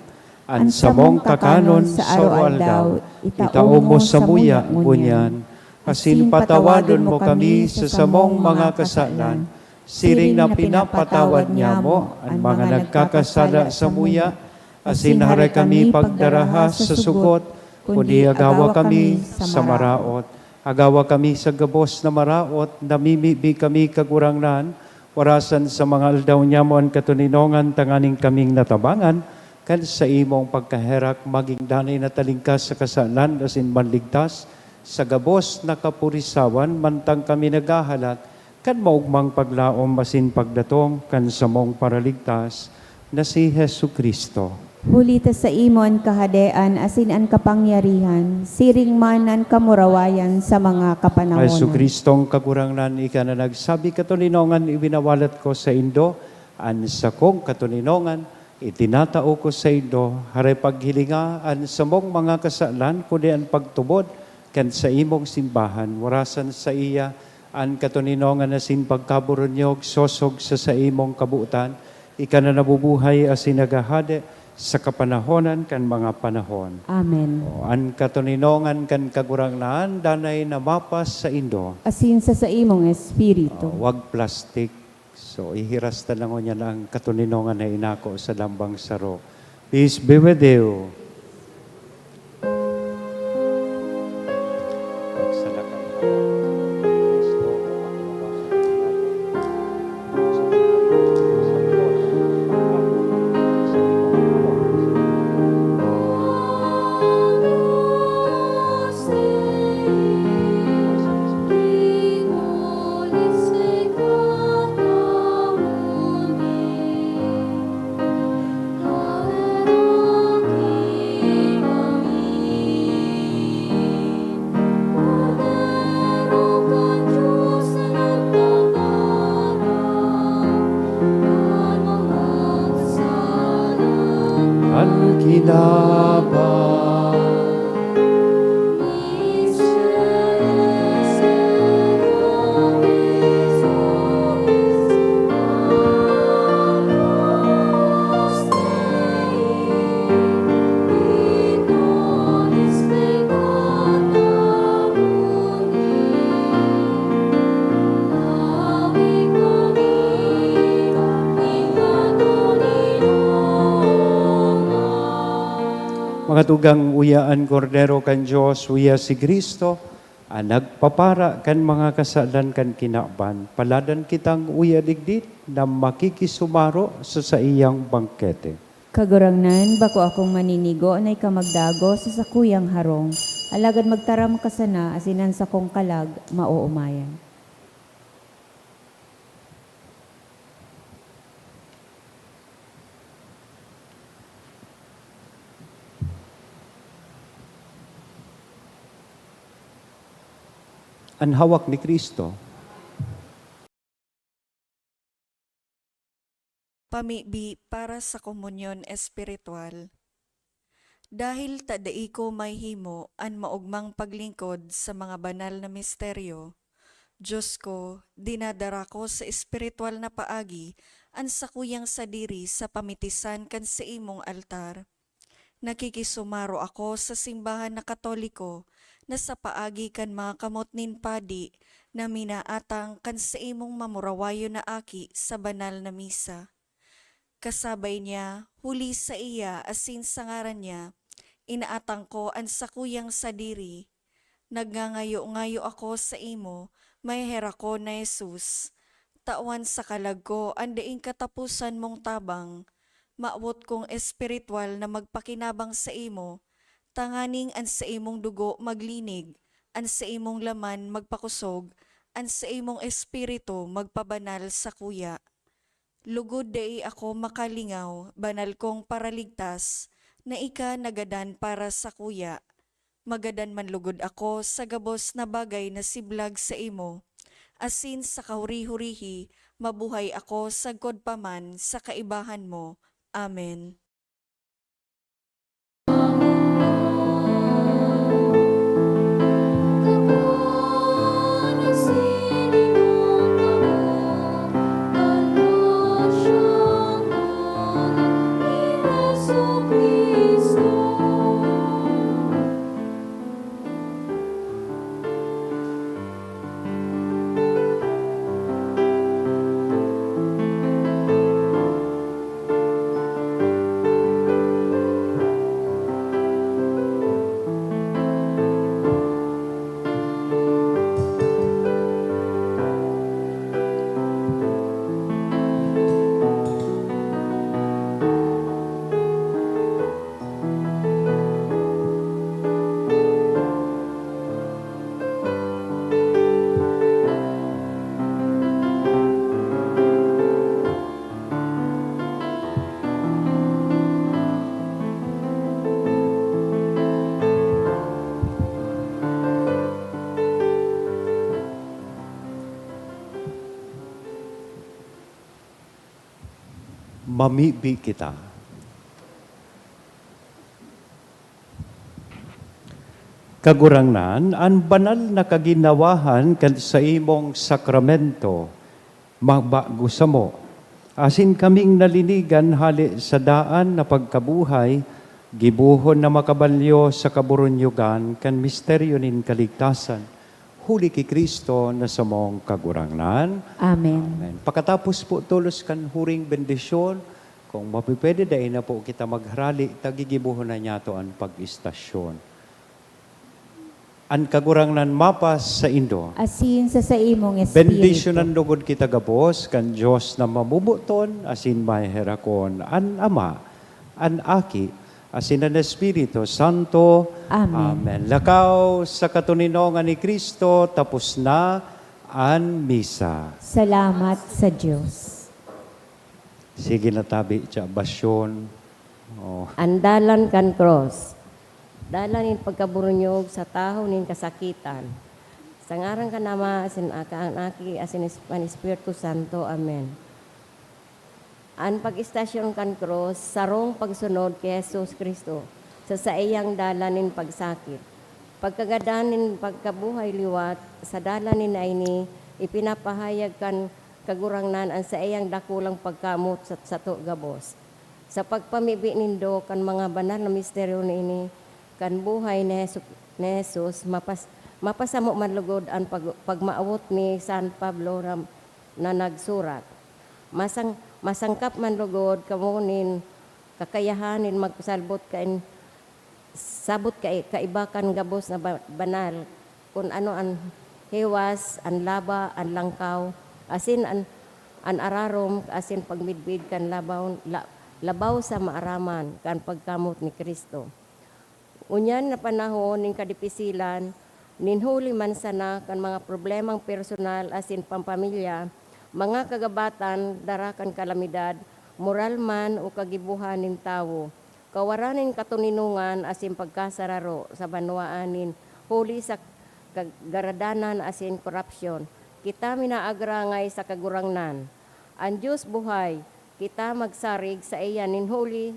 ang samong kakanon sa araw-aldaw, itao mo sa muya, bunyan, asin patawadon mo kami sa samong mga kasalan, siring na pinapatawad niya mo ang mga nagkakasala sa muya, asin haray kami pagdaraha sa sugot, kundi agawa kami sa maraot. Agawa kami sa gabos na maraot, namimibi kami kagurangnan, warasan sa mga aldaw niya mo ang katuninongan, tanganing kaming natabangan, kan sa imong pagkaherak, maging danay na talingkas sa kasalan, asin manligtas, sa gabos na kapurisawan, mantang kami naghahalat, kan maugmang paglaom masin pagdatong kan sa mong paraligtas na si Jesu Kristo. Hulita sa imon kahadean asin an kapangyarihan, siring man an kamurawayan sa mga kapanahonan. Jesu Kristong kagurangnan, ika na nagsabi katuninongan, ibinawalat ko sa Indo, an sa kong katuninongan, itinatao ko sa Indo, haray paghilinga, an sa mong mga kasalan, kundi an pagtubod, kan sa imong simbahan, warasan sa iya, an katuninongan asin pagkaburonyog, sosog sa imong kabuutan, ika na nabubuhay asin nagahade sa kapanahonan kan mga panahon. Amen. O, an katuninongan kan kagurangnan, danay na mapas sa Indo. Asin sa imong espiritu. Wag plastic. So, ihiras na lang niya ang katuninongan na inako sa lambang saro. Peace be with you. Mga tugang uyaan kordero kan Diyos, uya si Kristo, nagpapara kan mga kasalan kan kinaban, paladan kitang uya digdit na makikisumaro sa iyang bangkete. Kagurangnan, bako akong maninigo na ikamagdago sa sakuyang harong, alagad magtaram ka sana asinan sa kong kalag, mauumayan. Ang hawak ni Kristo. Pamibi para sa komunyon espiritual. Dahil tadai ko may himo an maugmang paglingkod sa mga banal na misteryo, Diyos ko, dinadara ko sa espiritual na paagi an sakuyang sadiri sa pamitisan kan sa imong altar. Nakikisumaro ako sa simbahan na Katoliko na sa paagi kan mga kamot nin padi na minaatang kan sa imong mamurawayo na aki sa banal na misa. Kasabay niya, huli sa iya asin sa ngaran niya, inaatang ko ang sakuyang sadiri. Nagngangayo-ngayo ako sa imo, may hera ko na Jesus. Tawan sa kalag ko, andaing katapusan mong tabang. Maawot kong espiritual na magpakinabang sa imo, tanganing an sa imong dugo maglinig, an sa imong laman magpakusog, an sa imong espiritu magpabanal sa kuya. Lugod dai ako makalingaw, banal kong paraligtas, na ika nagadan para sa kuya. Magadan man lugod ako sa gabos na bagay na siblag sa imo. Asin sa kahuri-hurihi, mabuhay ako sa godpaman sa kaibahan mo. Amen. Mamibi kita. Kagurangnan, ang banal na kaginawahan kan sa imong sakramento, magbago sa mo. Asin kaming nalinigan hali sa daan na pagkabuhay, gibuhon na makabalyo sa kaburunyugan kan misteryo nin kaligtasan. Huli ki Kristo na sa mong kagurangnan. Amen. Amen. Pagkatapos po tulos kan huring bendisyon, kung mapipwede dahil na po kita magharali, tagigibuhon na niya to ang pag-istasyon. Ang kagurangnan mapas sa Indo. Asin sa imong espiritu. Bendisyonan lugod kita gabos, kan Diyos na mamubuton, asin may herakon, an Ama, an Aki, asin ang Espiritu Santo. Amen. Amen. Lakaw sa katuninongan ni Kristo, tapos na ang misa. Salamat sa Diyos. Sige na tabi, tsa basyon. Oh. Andalan kan cross. Dalanin pagkaburunyog sa taho nin kasakitan. Sa ngaran ka nama, asin aka ang aki, asin an Espiritu Santo. Amen. An pag-istasyon kan cross, sarong pagsunod kay Jesus Kristo sa iyang dalanin pagsakit. Pagkagadanin pagkabuhay liwat, sa dalanin na ini, ipinapahayag kan kagurangnan ang sa iyang dakulang pagkamot sa to gabos. Sa pagpamibi nindo kan mga banal na misteryo ni ini, kan buhay ni Jesus, mapasamo manlugod ang pagmaawot ni San Pablo na nagsurat. Masangkap manlugod kamunin kakayahanin magsalbot kain sabot kaibakan gabos na banal kung ano ang hewas, ang laba, ang langkaw, asin ang ararom, asin pagmidbid kan labaw sa maaraman kan pagkamot ni Kristo. Unyan na panahon ning kadipisilan, ninhuli man sana kan mga problemang personal asin pampamilya, mga kagabatan, darakan kalamidad, moral man o kagibuhan ning tawo, kawaranin katuninungan asin pagkasararo sa banwaanin, huli sa kagaradanan asin korupsyon, kita minaagranngay sa kagurangnan. Ang Diyos buhay, kita magsarig sa iya nin huli.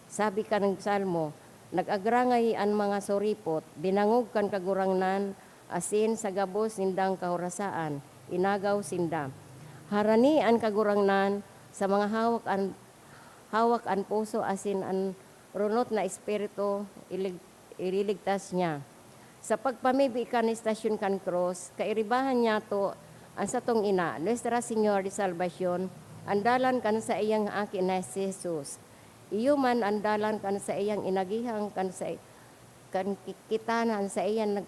Sabi ka ng salmo, nag-agrangay ang mga soripot, binangog kan kagurangnan, asin sa gabos nindang kahorasaan, inagaw sinda. Harani ang kagurangnan sa mga hawak ang puso asin ang runot na espiritu ililigtas niya. Sa pagpamibi ka ni Stasyon kan Cross, kairibahan niya to ang satong ina, Nuestra Señora de Salvacion, andalan kan sa iyang aki na si Jesus. Iyo man andalan kan sa iyang inagihang kan kitanan sa iyang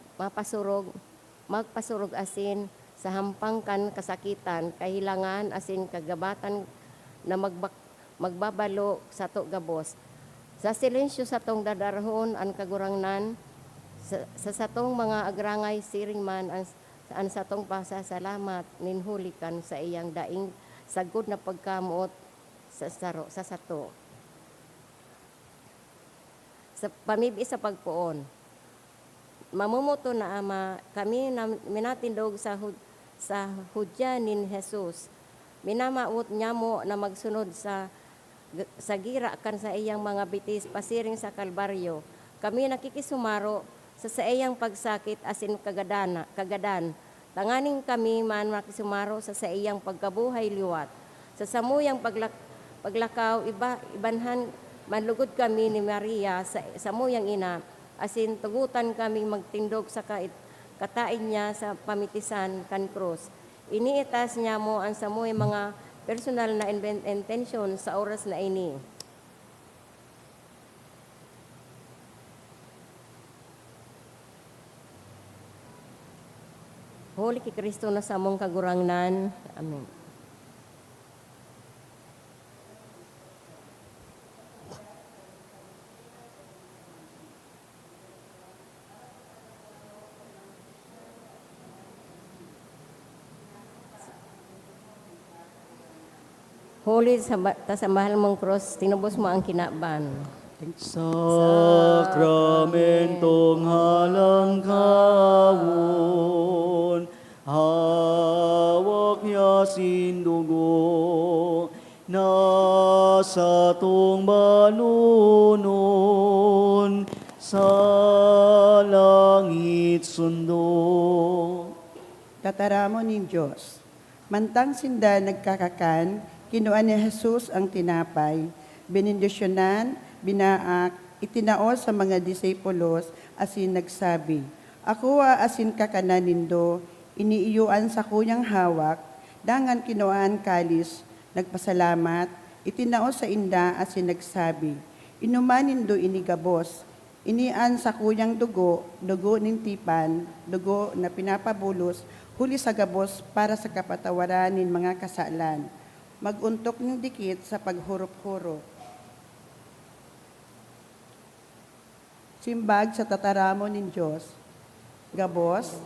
magpasurog asin sa hampang kan kasakitan, kahilangan asin kagabatan na magbabalo sa to gabos. Sa silensyo sa tong dadarhon ang kagurangnan, sa satong mga agrangay siring man ang satong pasasalamat ninhulikan sa iyang daing sagod na pagkamuot sa sato. Sa pamibi sa pagpuon, mamumuto na Ama, kami na minatindog sa hudya nin Jesus. Minamaot niya mo na magsunod sa gira kan sa iyang mga bitis pasiring sa Kalbaryo. Kami nakikisumaro sa iyang pagsakit asin kagadan. Tanganing kami man makisumaro sa iyang pagkabuhay liwat. Sa samuyang paglakaw, ibanhan manlugod kami ni Maria sa samuyang ina, asin tugutan kami magtindog sa katain niya sa pamitisan kan krus. Iniitas niya mo ang samoy mga personal na intention sa oras na ini. Huli ki Kristo na sa among kagurangnan. Amen. Huli sa mahal mong cross, tinubos mo ang kinaban. Sakramentong halangkawon, hawak niya sindugo, nasa tong balunon, sa langit sundo. Tataramo nin Diyos. Mantang sinda nagkakakan, kinuan ni Jesus ang tinapay, benindisyonan, binaak, itinaos sa mga disipulos, asin nagsabi, Ako asin kakanan nindo, iniiyuan sa kuyang hawak, dangan kinuan kalis, nagpasalamat, itinaos sa inda, asin nagsabi, Inuman nindo inigabos, inian sa kuyang dugo nintipan, dugo na pinapabulos, huli sa gabos para sa kapatawaran nin mga kasalan. Maguntok ng dikit sa paghurop-hurop. Simbag sa tataramo nin Diyos. Gabos,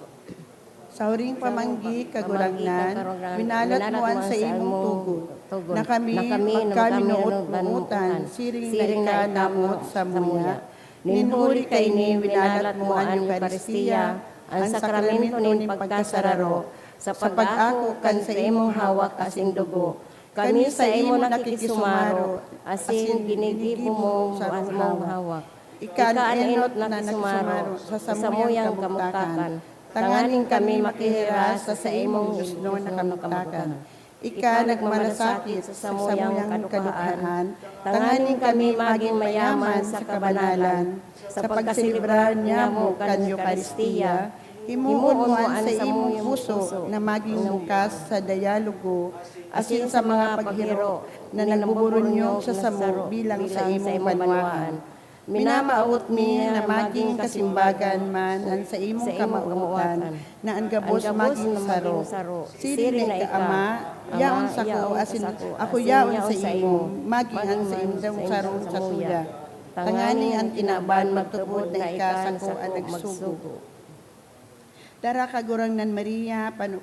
sa huring pamanggi kaguragnan, minalat mo an sa imong tugon, na kami magkaminuot-muutan, siring na ikanamot sa muya. Ninhuli kay ni, minalat mo ang Eucharistia, ang sakramento nin pagkasararo, sa pag-ako kan sa imong hawak asing dugo. Kami sa imo nakikisumaro, asin ginigibo mo sa among hawak. Ikaanenot na nakisumaro sa samuyang kamutakan. Tanganing kami makihiras sa imong husno na kamutakan. Ika nagmalasakit sa samuyang kadukhaan. Tanganing kami maging mayaman sa kabanalan. Sa pagkasilibrar niya mo kan Eucharistia, himuon mo an sa imong puso na maging bukas sa dialogo asin sa mga paghiro na nagbuburunyog sa samo bilang sa imong banwaan. Minamaot mi na maging kasimbagan man ang sa imong kamautan na ang gabos maging saro. Siri na ikaama, yaon sa ko asin ako yaon sa imo, maging ang sa imong saro sa suya. Tangani ang tinaban magtupod na ika sa ko ang nagsugo. Dara kagurang nan Maria, pano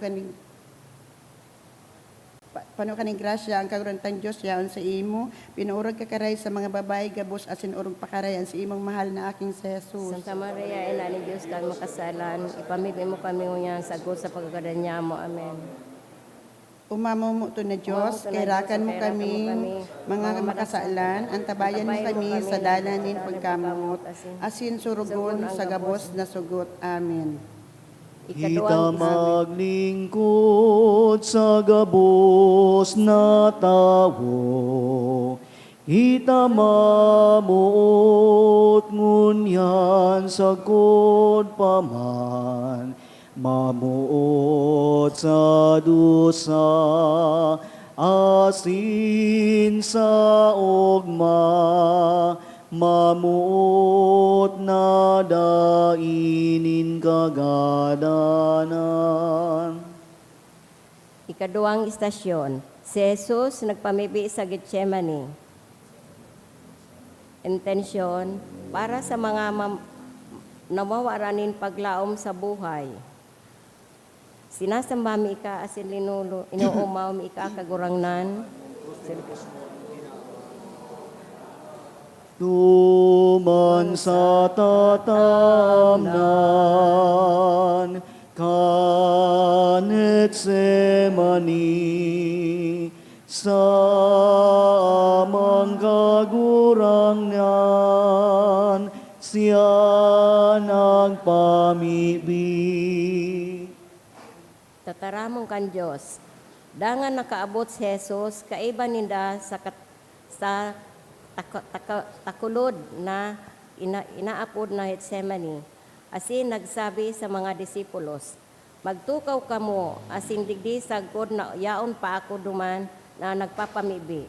kaning grasya, ang kagurang tan Diyos yaon sa imo, pinuurag kakaray sa mga babae gabos asin urog pakarayan sa imong mahal na aking si Jesus. Santa Maria, ina ni Diyos, kang makasalan, ipamibig mo kami ngunyan sagot sa pagkakadan niya mo. Amen. Umamumuto na Diyos, kairakan mo kami, mga makasaalan, antabayan mo kami sa dalanin pagkamot, asin surugon sa gabos na sugot. Amen. Ita maglingkod sa gabos na tawo, ita mamuot ngunyan sa kod paman, mamuot sa dusa, asin sa ugma, mamuot na dainin kagadanan. Ikaduhang istasyon, si Jesus nagpamibi sa Getsemani. Intensyon, para sa mga nawawaranin paglaom sa buhay. Sinasamba mi ika asin inuumaw mi ika kagurangnan. Tuman sa tatamnan, kanet semani, sa amang kagurangnan, siya nagpamibig. Tataramong kan Diyos. Dangan nakaabot si Jesus, kaiba ninda sa takulod na inaapod na Getsemani. Asin nagsabi sa mga disipulos, magtukaw kamo, asin digdi sagkod na yaon pa ako duman na nagpapamibi.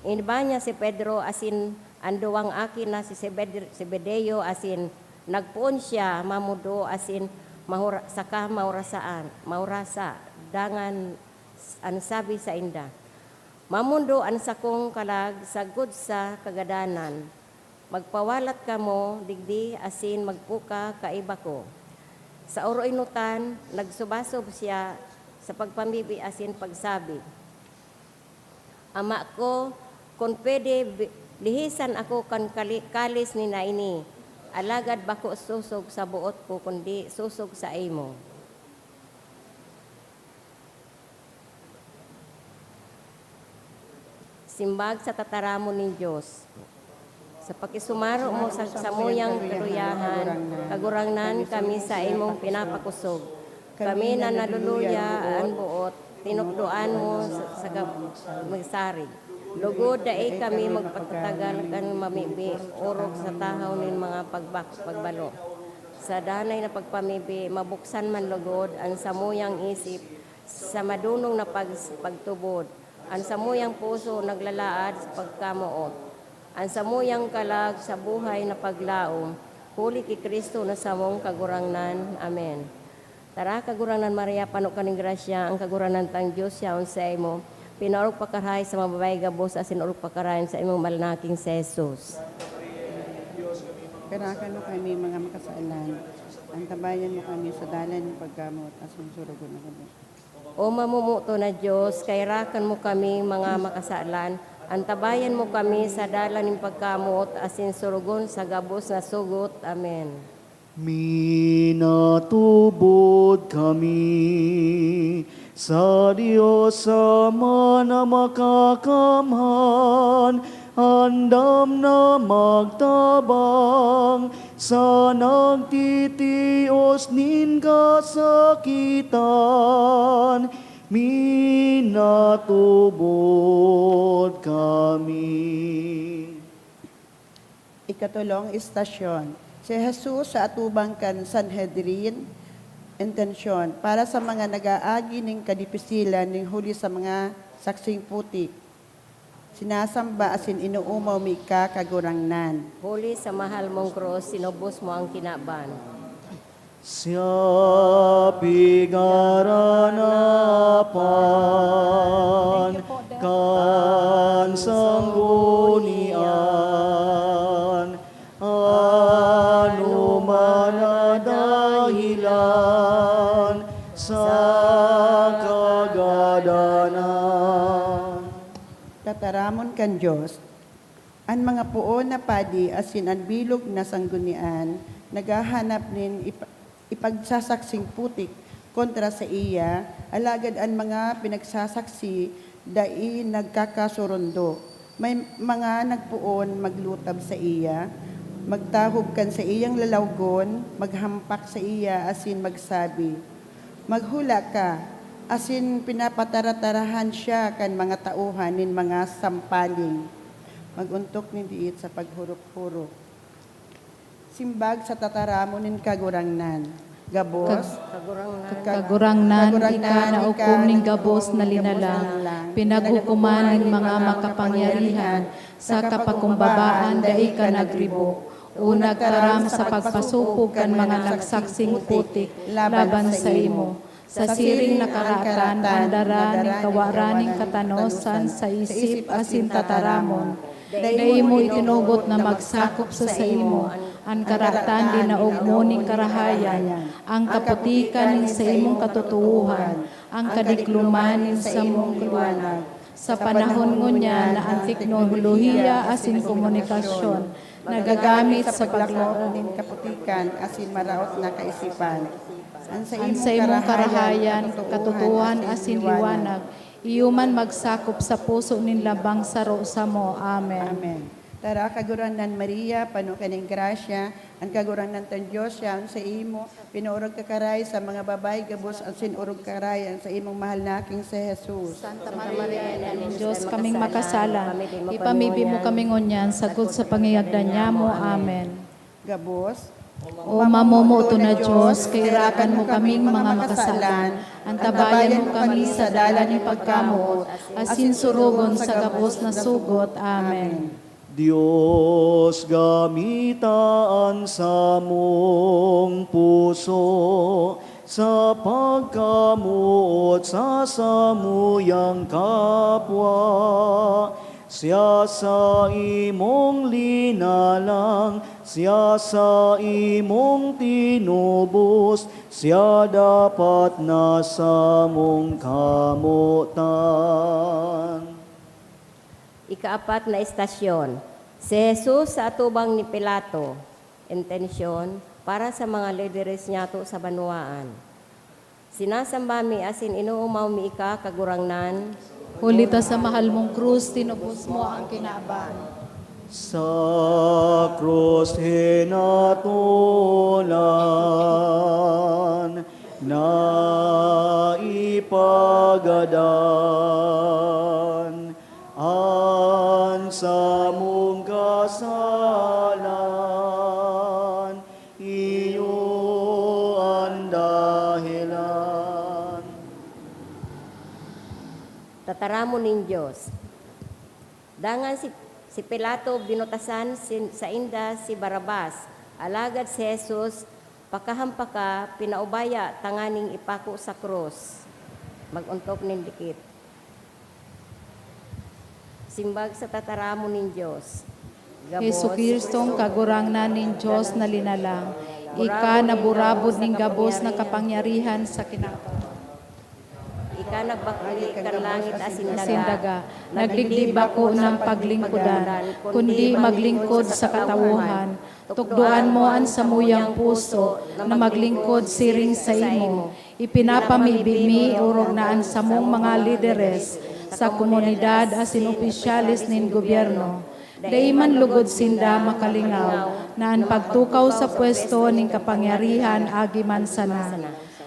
Iniba niya si Pedro, asin anduwang akin na si Zebedeo, asin nagpuon siya mamudo, asin maurasa, dangan ang sabi sa inda. Mamundo ang sakong kalag sagod sa kagadanan. Magpawalat kamo digdi asin magpuka kaiba ko. Sa oroinutan nagsubasob siya sa pagpamibi asin pagsabi. Ama ko, kung pwede lihisan ako kan kalis ni naini. Alagad bako susog sa buot ko kundi susog sa imo. Simbag sa tataramon ng Diyos. Sa pakisumaro mo sa samuyang kaluyahan, kagurangnan kami sa imong pinapakusog. Kami na naluluya ang buot, tinukdoan mo sa magsarig. Lugod daay kami magpatatagal kan mamibi, urok sa tahaw nin mga pagbalo. Sa danay na pagpamibi, mabuksan man lugod ang samuyang isip sa madunong na pagtubod. Ang samuyang puso naglalaad sa pagkamuot. Ang samuyang kalag sa buhay na paglaom. Huli ki Kristo na samong kagurangnan. Amen. Tara kagurangnan Maria, pano kaning grasya, ang kagurangnan tang Diyos yaon sa imo. Pinaurok pakaray sa mga babae gabos asin urok pakarayan sa imong malnaking si Jesus. Kairakan mo kami, mga makasaalan, antabayan mo kami sa dalanin pagkamot, asin surugon na gabos. O mamumuto na Diyos, kairakan mo kami mga makasaalan, antabayan mo kami sa dalanin pagkamot, asin surugon sa gabos na sugot. Amen. Minatubod kami sa Diyos Ama na makakamhan, andam na magtabang sa nagtitios nin kasakitan, minatubod kami. Ikatulong istasyon, si Jesus sa atubang kan Sanhedrin, intensyon, para sa mga nag-aagi ng kadipisilan ng huli sa mga saksing putik. Sinasamba asin inuumaw mi ka kagurangnan. Huli sa mahal mong krus, sinubos mo ang kinaban. Siya pigaranapan kan sanggunian, ano man na dahilan sa kagadanan. Tataramon kan Diyos, ang mga puon na padi asin ang bilog na sanggunian, naghahanap nin ipagsasaksing putik, kontra sa iya, alagad ang mga pinagsasaksi, dai nagkakasurundo. May mga nagpuon maglutab sa iya, magtahob kan sa iyang lalawgon, maghampak sa iya, asin magsabi, maghula ka, asin pinapataratarahan siya kan mga tauhan nin mga sampaling. Maguntok ni diit sa paghurok-hurok. Simbag sa tataramon nin kagurangnan. Gabos, Kagurangnan, ika na ukom ning gabos na linalang, pinagukuman ng mga makapangyarihan, sa kapakumbabaan dai ka nagribok, unag karam sa pagpasupog kan mga nagsaksing putik, laban sa imo. Sa siring nakaratan, andara ning kawaraning katanosan sa isip asin tataramon, dai mo itinugot na magsakop sa imo, ang karatan di naog mo ning karahayan, ang kaputikan ning sa imong katotuuhan, ang kadikluman ning sa imong liwanag. Sa panahon ngunya na ang teknolohiya asin komunikasyon, nagagamit sa paglaro nin kaputikan, asin maraot na kaisipan. ang sa imong karahayan, katotohan asin liwanag, iyuman magsakop sa puso nin labang saro sa mo. Amen. Amen. Tara, kaguranan Maria, pano kaning grasya, ang kaguranan tan Diyos, siya ang sa imo, pinuurog kakaray sa mga babay, gabos ang sinurog karay, ang sa imong mahal na aking si Jesus. Santa Maria, ng Diyos, kaming makasala, ipamibi mo kaming unyan, sagod sa pangiyagdan niya mo. Amen. Gabos, O mamumuto na Diyos, kairakan mo kaming mga makasalan, antabayan mo kami sa dala ni pagkamuot, asin surugon sa gabos na sugot. Amen. Diyos gamitan sa mong puso, sa pagkamuot sa samuyang kapwa. Siya sa imong linalang, siya sa imong tinubos, siya dapat nasa mong kamutan. Ikaapat na estasyon, si Jesus sa atubang ni Pilato, intensyon para sa mga lideres niyato sa banwaan. Sinasamba mi asin inuumaw mi ika kagurangnan, Hulita sa mahal mong krus, tinubos mo ang kinaaban. Sa krus hinatulan na ipagadan an sa mong kasalan, iyo ang dahilan. tataramon nin Diyos. Dangan si Pilato binutasan sa inda si Barabas, alagad si Jesus, pakahampaka, pinaubaya, tanganing ipako sa krus. Maguntok nin dikit. Simbag sa tataramon nin Diyos. Hesu Kristong kagurangnan nin Diyos na linalang, ika na burabod ning gabos na kapangyarihan sa kinakapan. Ika nagbakuli kan langit asin Sindaga, nagligdib ako ng paglingkudan, kundi maglingkod sa katawuhan. Tukduan mo ang samuyang puso na maglingkod siring sa imo. Ipinapamibimi urog na ang samong mga lideres sa komunidad asin opisyalis nin gobyerno. Dai man lugod sinda makalingaw na ang pagtukaw sa pwesto ning kapangyarihan agi man sana.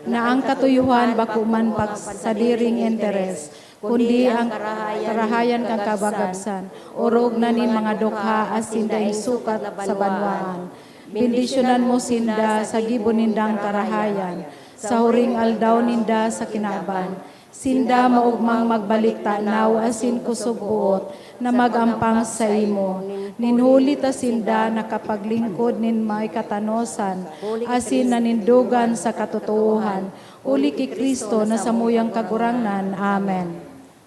Na ang katuyuhan bako man pagsadiring interes, kundi ang karahayan kang kabagabsan, urog na nin mga dukha asin daing sukat sa banwaan. Bendisyonan mo sinda sa gibo nindang karahayan, sa huring aldaw ninda sa kinaban. Sinda maugmang magbalik tanaw asin kusog buot na magampang sa imo. Ninhuli ta sinda nakapaglingkod nin may katanosan asin nanindugan sa katotohanan. Uli ki Kristo na samuyang kagurangnan. Amen.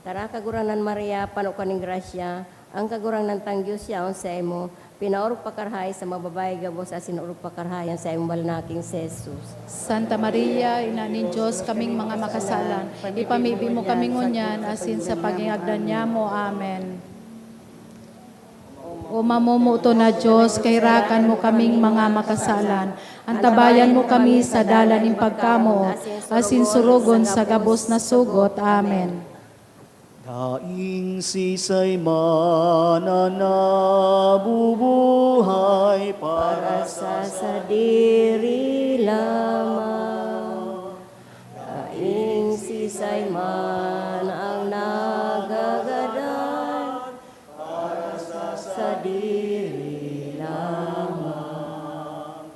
Tara kaguranan Maria, pano kaning grasya, ang kagurangnan tang Diyos yaon sa imo, pinaurog pakarhay sa mababay gabos asin urog pakarhayan sa imong balnaking si Jesus. Santa Maria, ina ni Diyos, kaming mga makasalan, ipamibi mo kaming ngunyan asin sa pagingagdan niya mo. Amen. O O mamumuto na Diyos, kahirakan mo kaming mga makasalan. Antabayan mo kami sa dalan ng pagkamo, asin surugon sa gabos na sugot. Amen. Daing sisay man ang nabubuhay para Sa sadiri lamang, kaing sisay man ang nagagadan, para sa sadiri lamang.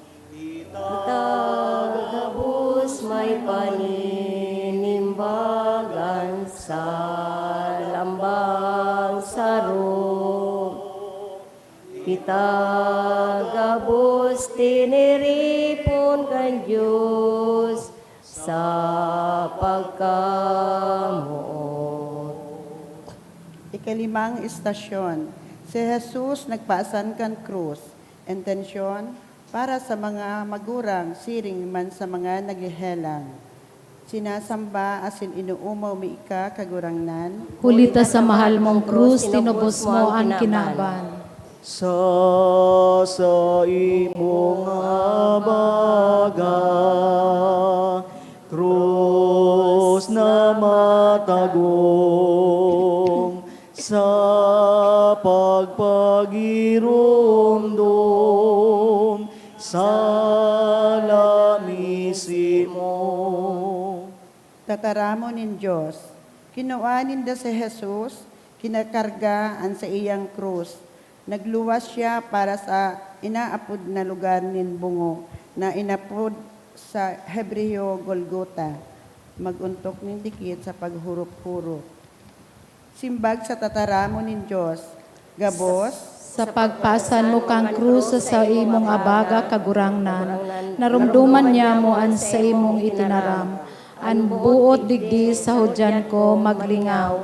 Itagabos may paninimbagan sa lambang sarong. Itagabos tiniripon kan Diyos sa pagkamuot. Ikalimang istasyon, si Jesus nagpaasan kan krus. Intensyon, para sa mga magurang, siring man sa mga naglihelang. Sinasamba asin inuumaw mi ika kagurangnan. Hulita sa mahal mong krus, tinubos mo ang kinaban. sa imong abaga, krus na matagong sa pagpagiromdom sa lamisi mo. Tataramo nin Diyos, kinuanin da si Jesus, kinakargaan sa iyang krus. Nagluwas siya para sa inaapod na lugar nin bungo, na inapod sa Hebreo Golgota. Maguntok nin dikit sa paghurup-hurup. Simbag sa tataramo nin Diyos, gabos, Sa pagpasan mo kang krus sa imong abaga kagurangnan, narumduman niya mo an sa imong itinaram. An buot digdi sa hudyan ko maglingaw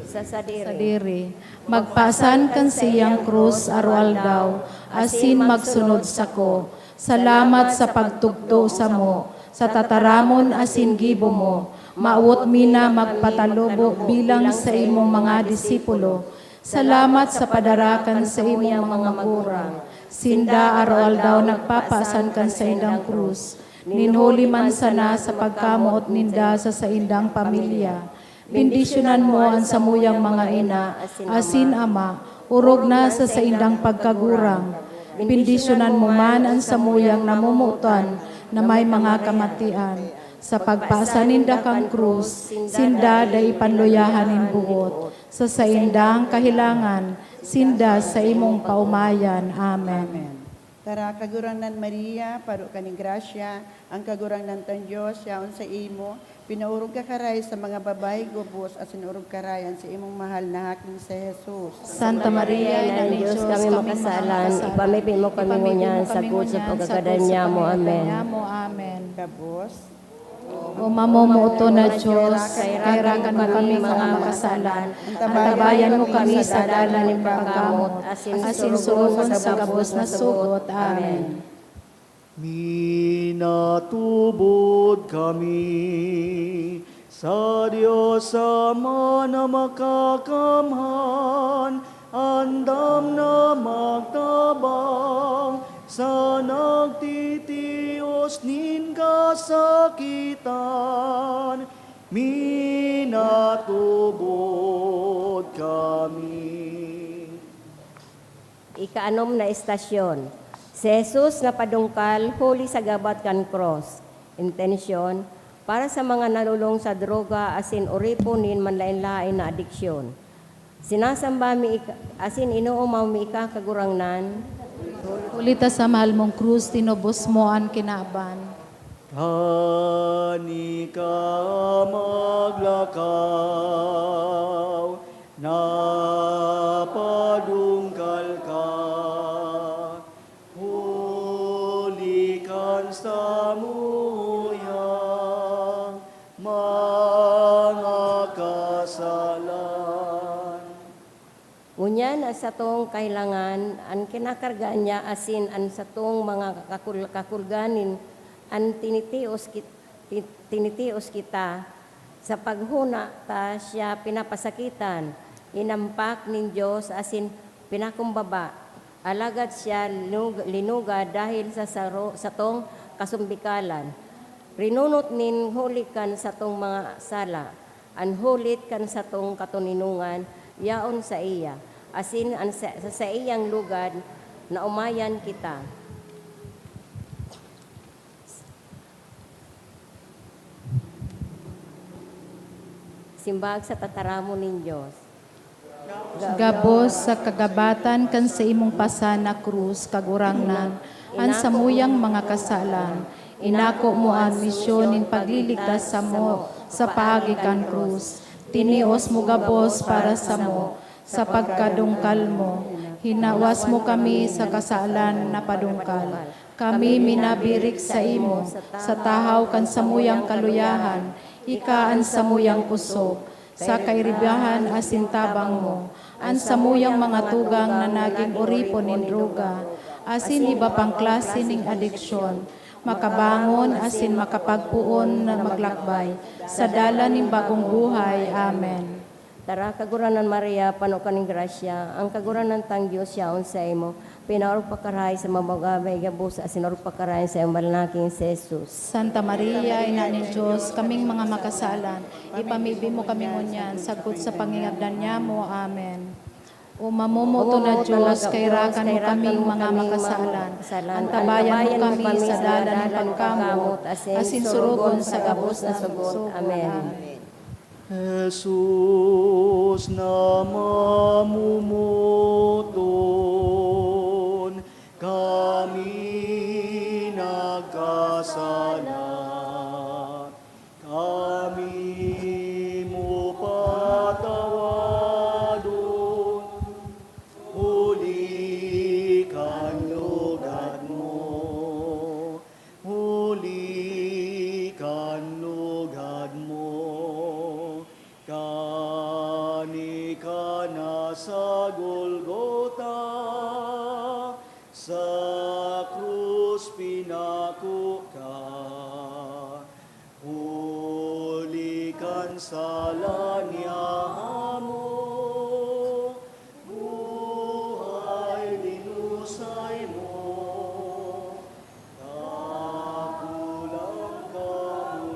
sa sadiri. sadiri. Magpasan kan siyang krus arwal daw, asin magsunod sako. Salamat sa pagtugto sa mo, sa tataramon asin gibo mo. Maawot mina magpatalubo bilang sa imong mga disipulo. Salamat sa padarakan sa imong mga magurang. Sinda arwal daw nagpapasan kan sa indang krus. Ninhuli man sana sa pagkamuot ninda sa indang pamilya. Bendisyonan mo ang samuyang mga ina, asin ama, urog na sa indang pagkagurang. Bendisyonan mo man ang samuyang namumutan na may mga kamatian. Sa pagpasa ninda kang krus, sinda da ipanluyahan nin buot. Sa indang kahilangan, sinda sa imong paumayan. Amen. tara kagurangnan Maria, paro kaning grasya, ang kagurangnan tan Diyos, yaon sa imo, pinaurog ka karay sa mga babay gubos, asin urog karayan sa imong mahal na haking sa Jesus. Santa Maria, Ina ng Diyos, kami makasalan, ipamipin mo kami ngunyan, sagot sa pagkagadan niya mo. Amen. Amen. Gabos, O mamumuto na Diyos, kahirakan mo kami mga makasalan. Antabayan mo kami sa dalan ng pagkamot, asin surugon sa gabos na sugot. Amen. Minatubod kami sa Diyos Ama na makakamhan, andam na magtabang sa nagtitios nin kasakitan. Minatubod kami. Ikaanom na istasyon. Si Jesus nga padungkal, huli sa gabat kan cross. Intensyon, para sa mga nalulong sa droga asin uripunin manlain-lain na adiksyon. Sinasamba mi asin inuumaw mi ika kagurangnan. Ulita sa mahal mong krus, tinubos mo ang kinaban. Tani ka maglakaw, napadungkal ka, hulikan sa muyang mga kasalan. Ngunyan sa tong kailangan, ang kinakargaan niya asin an sa tong mga kakulganin, ang tinitios kita, sa paghuna ta siya pinapasakitan, inampak nin Diyos asin pinakumbaba. Alagad siya linuga dahil sa tong kasumbikalan. Rinunot nin hulikan sa tong mga sala. Anhulit kan sa tong katuninungan, yaon sa iya. Asin sa iyang lugad, na umayan kita. Simbag sa tataramo nin Diyos. Gabos sa kagabatan kan sa imong pasana krus kagurangnan, an samuyang mga kasalan. Inako mo ang misyon nin pagliligtas sa mo sa paagi kan krus. Tinios mo gabos para sa mo, sa pagkadungkal mo. Hinawas mo kami sa kasalan na padungkal. Kami minabirik sa imo, sa tahaw kan samuyang kaluyahan, ikaan samuyang kusog, sa kairibahan asin tabang mo, an samuyang mga tugang na naging uripon nin droga, asin iba pang klase ning adiksyon, makabangon asin makapagpuon na maglakbay, sa dala ning bagong buhay. Amen. Tara, kaguranan Maria, pano kaning grasya, ang kaguranan tang Diyos yaon sa imo, pinaurog pakaray sa mamagabay gabos, asin urog pakaray sa iyong balnaking si Jesus. Santa Maria, Ina ni Diyos, kaming mga makasalan, ipamibi mo kami ngunyan, sagot sa pangingagdan niya mo. Amen. O mamumuto na Diyos, kairakan mo kaming mga makasalan, antabayan mo kami sa dala ng pagkamot, asin surugon sa gabos na sugot. Amen. Jesus na mamumuton, kami nagkasala, kami mo patawadon, huli kan lugad mo, huli kan lugad mo. Kani ka na sa Golgota, sa krus pinako ka, huli kan sala niya mo, buhay dinusay mo, kakulang kamunuan.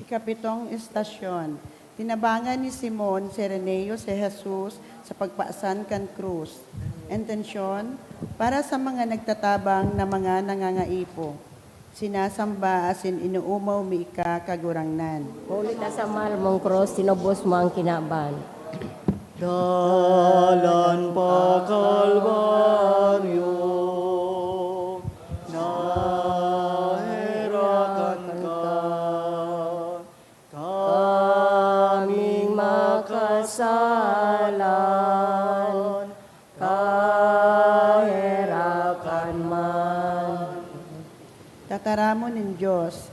Ikapitong istasyon. Tinabangan ni Simon Sereneo si Jesus sa pagpaasan kan krus. Intensyon, para sa mga nagtatabang na mga nangangaipo. Sinasamba asin inuumaw mi ika kagurangnan. Huli ta sa mahal mong krus, tinubos mo ang kinaban. Dalan pa Kalbaryo, nahirakan ka, kaming Makasalan, kahirapan man. Tataramo ng Diyos,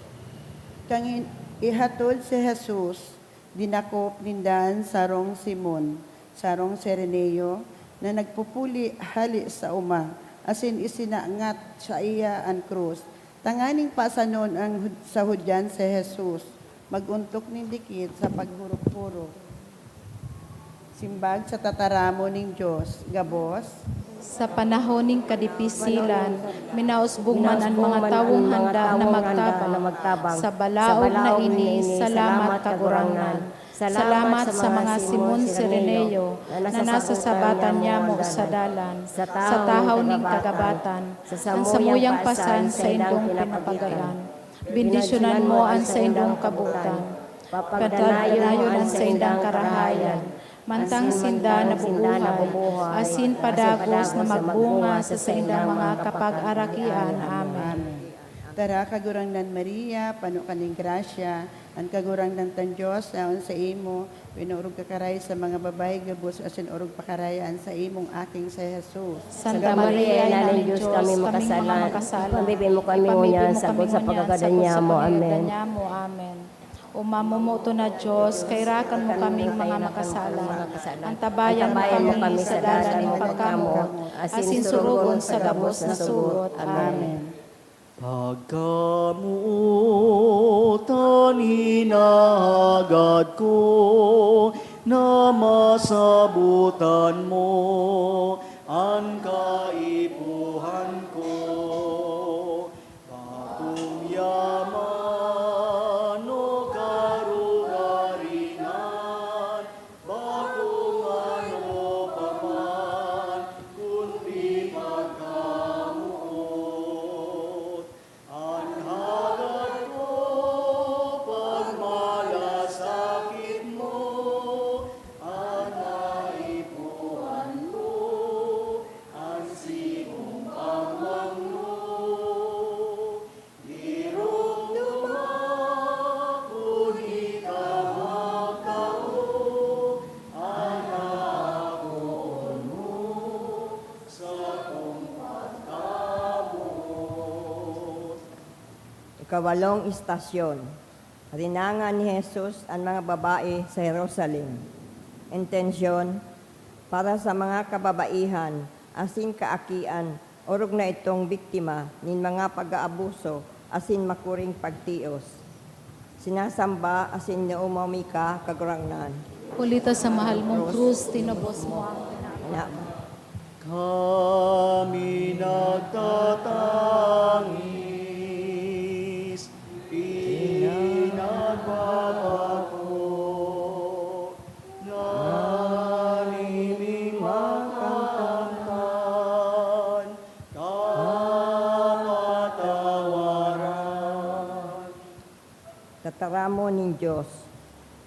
kang ihatod si Jesus, dinakop nindan sarong Simon, sarong Sereneo, na nagpupuli hali sa uma, asin isinaangat sa iya ang krus. Tanganing pasanon ang sa hudyan si Jesus, maguntok ni dikit sa paghurok-hurok. Simbag sa tataramo ng Diyos, gabos, Sa panahon ng kadipisilan, minausbong man ang mga tawong handa na magtabang. Sa balaod na ini, salamat kagurangnan. Salamat sa mga Simon Sereneo na nasa sabatan niya mo sa dalan, sa tahaw ng kagabatan, ang samuyang pasan sa indong pinapagayan. Bendisyonan mo ang sa indong kabutan, patanayon sa indang karahayan, mantang sinda na bubuhay, asin padagos na magbunga sa indang mga kapag-arakian. Amen. Tara, kagurangnan Maria, pano kaning grasya, ang kagurangnan tan Diyos, naon sa imo, pinurog kakaray sa mga babae, gabos asin urog pakarayaan sa imong aking sa Jesus. Santa Maria, Ina ng Diyos, kami makasalan. Pamibin mo kami ngunyan, sagot sa pagkagadanya mo. Amen. Amen. Umamumuto na Diyos, kairakan mo kaming mga makasalan. Antabayan mo kami sa dalan ng pagkamot, asin surugon sa gabos na sugot. Amen. Pagkamuutan inagad ko na masabutan mo ang kaipuhan ko. Bakong yaman o karugaringan, bakong ano paman, kundi pagkamuot. Ang hagad ko, pagmalasakit mo, ang naipuan ko, ang sinong pamangno. Dirong dumakon ikamagkao, ang naakoon mo sa kong pagkamot. Ikawalong istasyon. Rinangan ni Jesus ang mga babae sa Jerusalem. Intensyon, para sa mga kababaihan, asin kaakian, orog na itong biktima nin mga pag-aabuso, asin makuring pagtios. Sinasamba asin naumami ka kagurangnan. Kulita sa mahal mong krus, tinubos mo ang Anak, Kami nagtatangis, pinagbabako, naniming makatangkan, kapatawaran. tataramo nin Diyos.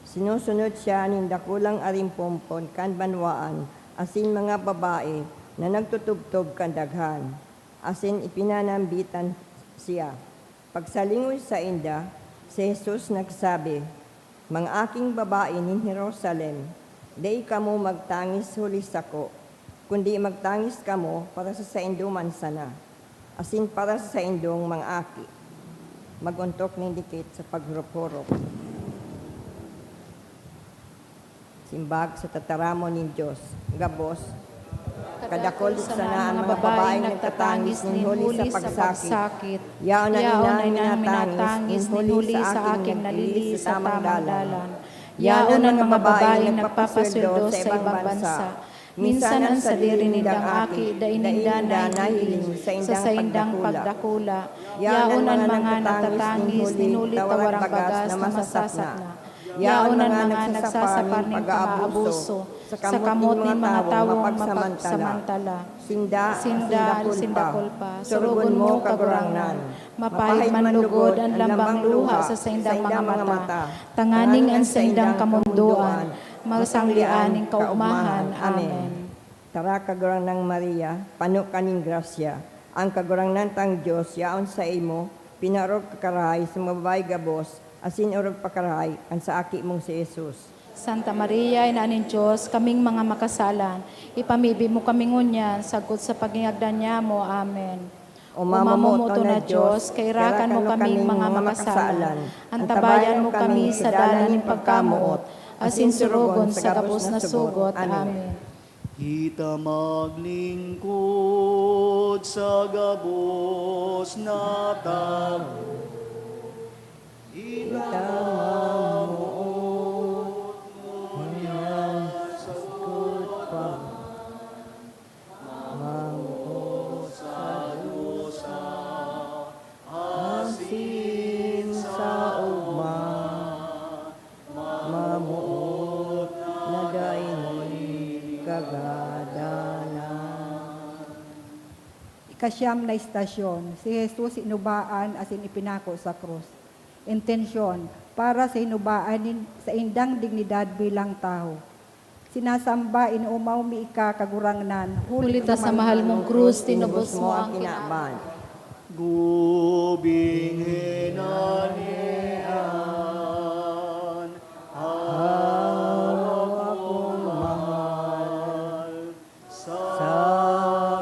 Sinusunod siya nin dakulang arimpompon kan banwaan, asin mga babae na nagtutubtob kan daghan, asin ipinanambitan siya. Pagsalingoy sa inda, si Jesus nagsabi, "Mga aking babae nin Jerusalem, di kamo magtangis huli sako, kundi magtangis kamo para sa sainduman sana, asin para sa saindong mga aki." Maguntok ning dikit sa paghurop-hurop. Simbag sa tataramo nin Diyos, gabos, kadakol sana ang mga babaeng nagtatangis nin huli sa pagsakit. Yaon na nina minatangis nin huli sa aking nalili sa tamang dalan. Yaon ang mga babaeng nagpapasweldo sa ibang bansa. Minsan ang sadiri nindang aki, daininda na nahiling sa saindang pagdakula. Yaon ang mga nagtatangis nin huli tawarang bagas na masasat na. Yaon ang mga nagsasapar ng pang-aabuso sa kamot ng mga tawong mapagsamantala. Sindakulpa, surugon mo kagurangnan. Mapahid man lugod ang lambang luha sa saindang mga mata. Tanganing ang saindang kamunduan, magsanglianing kaugmahan. Amen. Tara kagurangnan Maria, pano kaning grasya. Ang kagurangnan tang Diyos, yaon sa imo, pinarog kakaray sa mga babae gabos, asin orog pakaray, ang sa aki mong si Jesus. Santa Maria, Ina ng Diyos, kaming mga makasalan, ipamibi mo kami ngunyan, sagot sa pagingagdan niya mo. Amen. Umamuto na Diyos, kairakan mo kaming mga makasalan, antabayan mo kami sa dalan ng pagkamuot, asin surugon sa gabos na sugot. Amen. Kita maglingkod sa gabos na tabo. Itamuot ngunyan sa kutpa, mamuot sa lusa, asin sa ugma, mamuot na daing kagadana. Ikasyam na istasyon, si Jesus inubaan asin ipinako sa krus. Intensyon, para sa inubaan sa indang dignidad bilang tao. Sinasamba inuumaw mi ika kagurangnan. Hulita sa mahal mong krus, tinubos mo ang kinaban. Gubing hinanian, hawak akong mahal, sa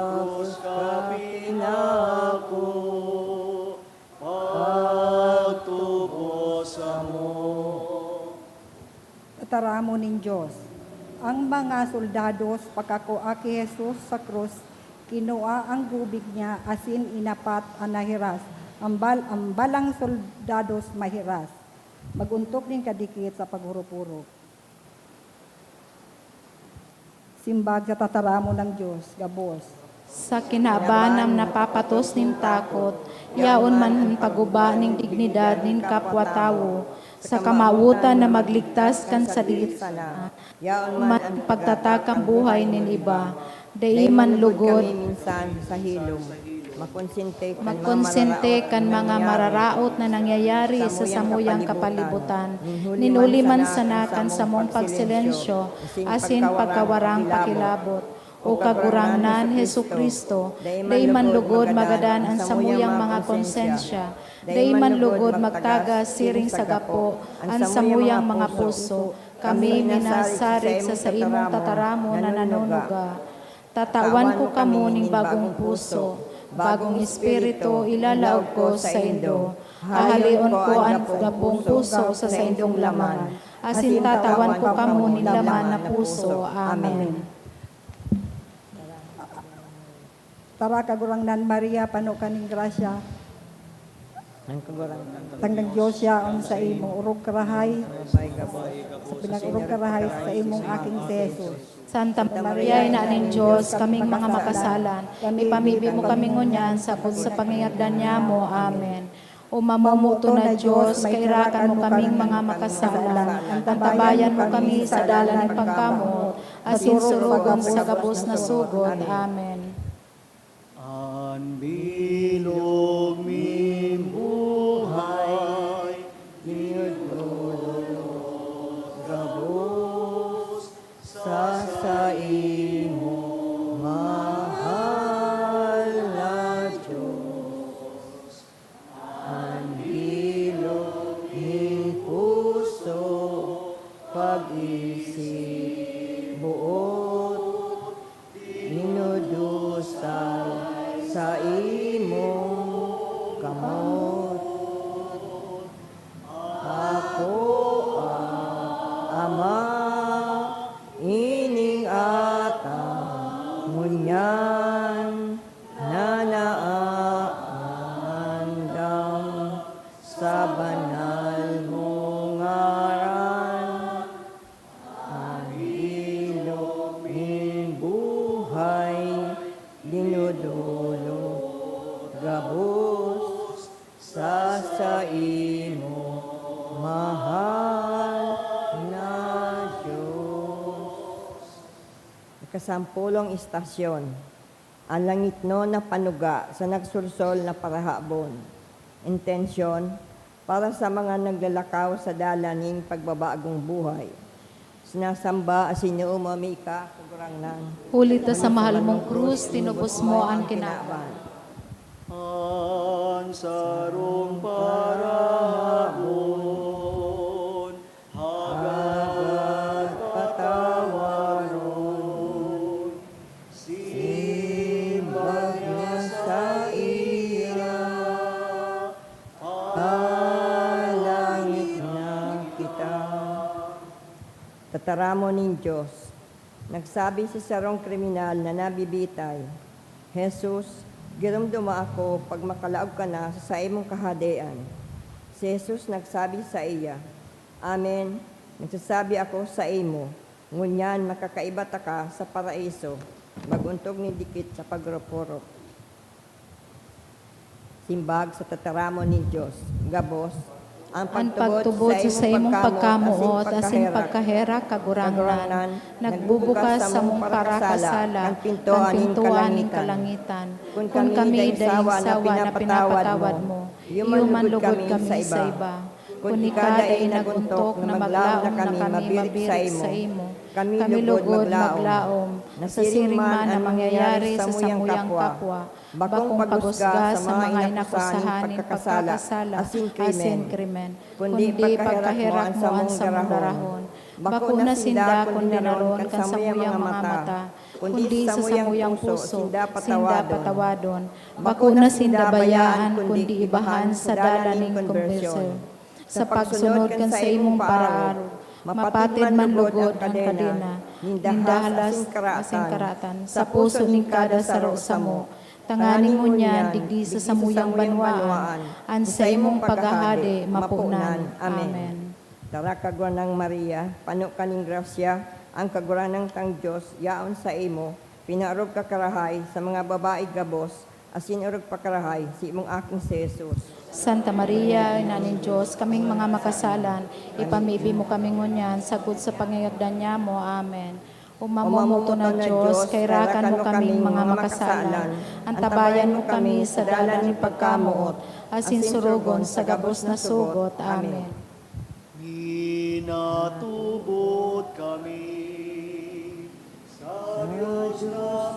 krus ka pinako, pagtubos mo. Tataramo ning Diyos. Ang mga soldados pagkakuha kay Jesus sa krus, kinuha ang gubig niya asin inapat ang nahiras. Ang balang soldados mahiras. Maguntok ning kadikit sa paghurupurok. Simbag sa tataramo ng Diyos, gabos. Sa kinabanam napapatos ning takot, yaon man paguba ning dignidad ning kapwa-tawo, sa kamautan na magligtas kan sa diit sana. man pagtatakang buhay nin iba, dai man lugod, kami minsan sa hilom. magkonsente kan mga mararaot na nangyayari sa samuyang kapalibutan. Ninuli man sana kan samong pagsilensyo, asin pagkawarang pakilabot. O kagurangnan Hesu Kristo, dai man lugod magadan ang samuyang mga konsensya, dai man lugod magtaga siring sa gapo ang samuyang mga puso. Kami minasarig sa imong tataramo na nanunuga. Tatawan ko kamo ning bagong puso, bagong espiritu ilalaog ko sa indo. Ahalion ko ang gapong puso sa indong laman. Asin tatawan ko kamo ning laman na puso. Amen. Tara kagurangnan Maria, pano kaning grasya. Tangdang Diyos siya on sa imo, urog karahay, sa pinag-urog karahay sa imong aking si Jesus. Santa Maria, ina ning Diyos, kaming mga makasalan, ipamibi mo kami ngunyan sa pangingagdan niya mo. Amen. O mamumuto na Diyos, kairakan mo kaming mga makasalan, antabayan mo kami sa dalan ng pagkamot, asin surugon sa gabos na sugod. Amen. An bilog mi buhay, gabos sa imo mahal na Diyos. An bilog mi puso, pag-isip buot, dinudusal sa imong kamot. Ako Ama, ining atang ngunyan na naaandam sa banal mong ngaran. Ang ilog ng buhay dinudulo gabos sa imo mahal na Diyos. Kasampulong istasyon, ang langit no na panuga sa nagsursol na parahabon. Intensyon, para sa mga naglalakaw sa dalaning pagbabagong buhay. Sinasamba asino umami ka, kagurangnan. Hulita sa mahal mong krus, tinubos mo ang kinaban. Ang sarong parahabon, hagat patawaron, simbag niya sa iya, palangit na kita. Tataramo ng Diyos, nagsabi sa sarong kriminal na nabibitay, Jesus, girumduma ako pag makalaog ka na sa imong kahadean. Si Jesus nagsabi sa iya, Amen, nagsasabi ako sa imo, ngunyan makakaiba ta ka sa paraiso, maguntog ni dikit sa pagroporo. Simbag sa tataramo ni Diyos, gabos, ang pagtubod sa imong pagkamuot, asin pagkahera kagurangnan, nagbubukas sa mong parakasala, ang pintuan ng kalangitan. Kung kami daing sawa na pinapatawad mo, iyo man lugod kami sa iba. Kung ikada ay naguntok na maglaom na kami mabirik sa imo. Kami lugod maglaom sa siring man ang mangyayari sa samuyang kapwa. Bakong pagusga sa mga inakusahanin pagkakasala asin krimen. Kundi pagkahirak mo ang samundarahon. Bako na sinda kundi naroon kan samuyang mga mata. Kundi sa samuyang puso, sinda patawadon. Bako na sinda bayaan, kundi ibahan sa dalaning converser. Sa pagsunod kan sa imong paraaro, mapatid man lugod ang kadena, nindahalas asing karatan, sa puso ning kada saro sa mo. Tanganing ngunyan, digdi sa samuyang banwaan, an sa imong paghahade, mapunan. Amen. Tara kagwanang Maria, pano kaning grasya, ang kaguranang tang Diyos, yaon sa imo, pinaarog kakarahay sa mga babae gabos, asin urog pakarahay, si imong aking si Jesus. Santa Maria, Ina ng Diyos, kaming mga makasalan, ipamibi mo kaming ngunyan, sagot sa pangayagdan niya mo. Amen. Umamumuto na Diyos, kairakan mo kaming mga makasalan, antabayan mo kami sa dalan ng pagkamuot, asin surugon sa gabos na sugot. Amen. Inatubot kami sa Diyos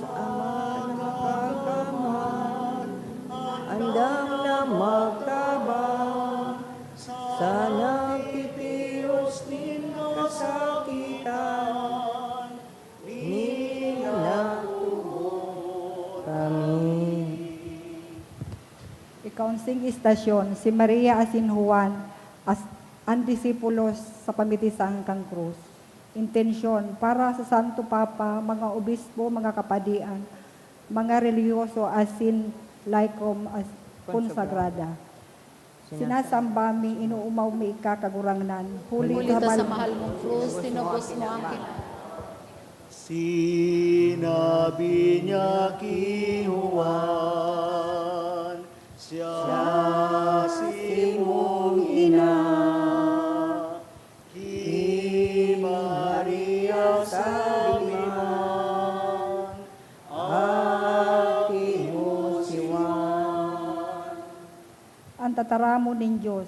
Ama na pagkamahal, Andam na magtabang sa nagtitios nin kasakitan, ninatubot kami. Ikaunsing istasyon, si Maria asin Juan, as ang disipulos sa pamitisang kang krus. Intensyon, para sa Santo Papa, mga obispo, mga kapadian, mga reliyoso asin laikom as konsagrada. Sinasamba mi, inuumaw mi ikakagurangnan. Huli Huli sa mahal mong krus, tinubos mo ang Sinabi niya kay Juan, siya si mong ina, ki Maria sabi man, aki mo si Juan. Ang tataramo ng Diyos,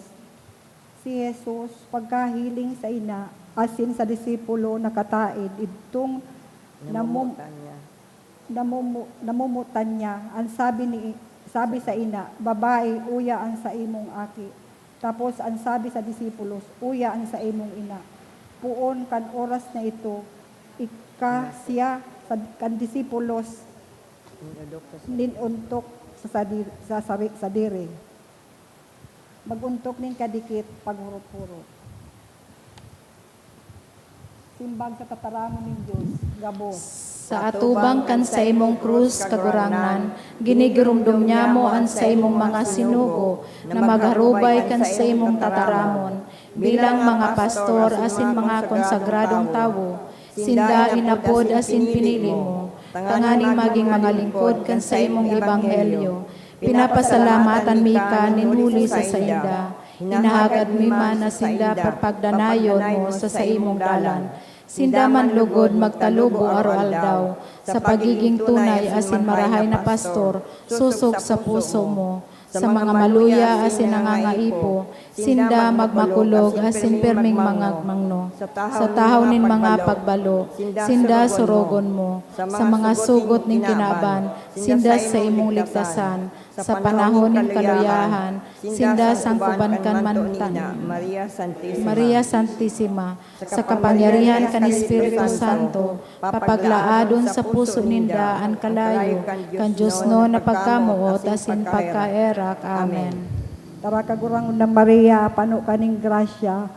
si Jesus, pagkahiling sa ina, asin sa disipulo nakataid, itong namumutan niya, ang sabi sa ina, babae, uya ang sa imong aki. Tapos ang sabi sa disipulos, uya ang sa imong ina. Puon kan oras na ito, siya kan disipulos, ninuntok sa sadiri. Maguntok nin kadikit, paghurot-hurot. Simbag sa tataramo ng Diyos, gabos. Sa atubang kan sa imong krus kagurangan, ginigirumdum niya mo ang sa imong mga sinugo na magharubay kan sa imong tataramon. Bilang mga pastor asin mga konsagradong tawo, sinda inapod asin pinili mo, tanganing maging mga lingkod kan sa imong ebanghelyo. Pinapasalamatan mi ka ninuli sa sainda, hinahagad mi man na sinda pagpagdanayon mo sa imong dalan. Sinda man lugod magtalubo araw-aldaw, sa pagiging tunay asin marahay na pastor, susog sa puso mo. Sa mga maluya asin nangangaipo, sinda magmakulog asin perming mga mangno. Sa tahaw nin mga pagbalo, sinda surogon mo. Sa mga sugot nin kinaban, sinda sa imong ligtasan. Sa panahon ng kaluyahan, sinda sangkuban kan manutan. Maria Santissima, sa kapangyarihan kan Espiritu Santo, papaglaadon sa puso ninda ang kalayo, kan Diyos no na pagkamuot asin pagkaerak. Amen. Tara kagurang na Maria, pano kaning grasya,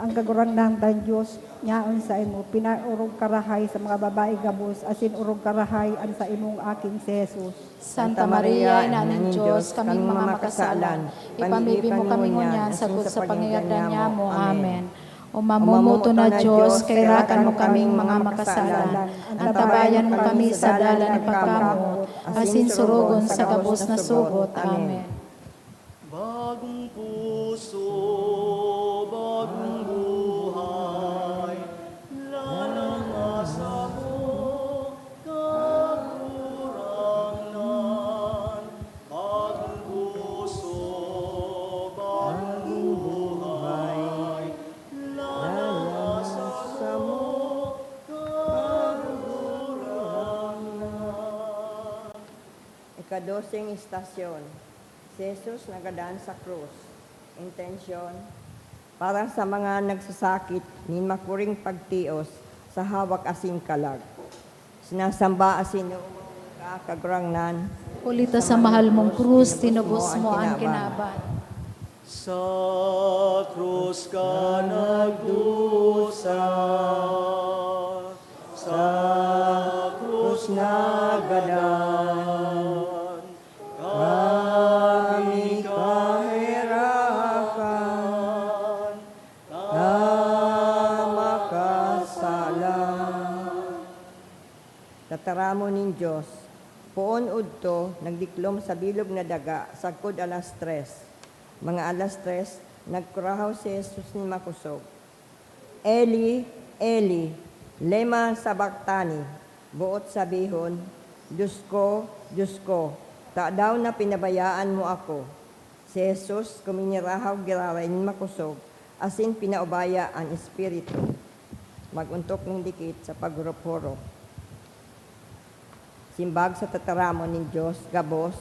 ang kagurang ng Diyos, nyaon sa imo, pinaurog karahay sa mga babae gabos, asin urog karahay ang sa imong aking si Jesus. Santa Maria, Ina ng Diyos, kaming mga makasalan, ipamibi mo kami ngunyan, sagot sa pangyayadan niya mo. Amen. O mamumuto na Diyos, kairakan mo kaming mga makasalan, antabayan mo kami sa dalan ng pagkamot, asin surugon sa gabos na sugot. Amen. Bagong puso, bagong buhay, lalangasa mo, kakurangan. Bagong puso, bagong buhay, Ikadosing istasyon, si Jesus nagadaan sa krus. Intensyon, para sa mga nagsasakit ni makuring pagtios sa hawak asin kalag. Sinasamba asin kagurangnan. Kulita sa mahal mong krus, tinubos mo ang kinaban. Sa krus ka nagdusa, sa krus nagadan, kami kahirapan, na makasalan. Tataramo ning Diyos, poon udto, nagdiklom sa bilog na daga, sagkod alas 3. Mga alas 3, nagkurahaw si Jesus ni makusog. Eli, Eli, lema sabaktani, buot sabihon, Diyos ko, ta daw na pinabayaan mo ako. Si Jesus, kuminirahaw giraray ni makusog, asin pinaubaya ang Espiritu. Maguntok ng dikit sa paghurup-hurup. Simbag sa tataramo ng Diyos, gabos,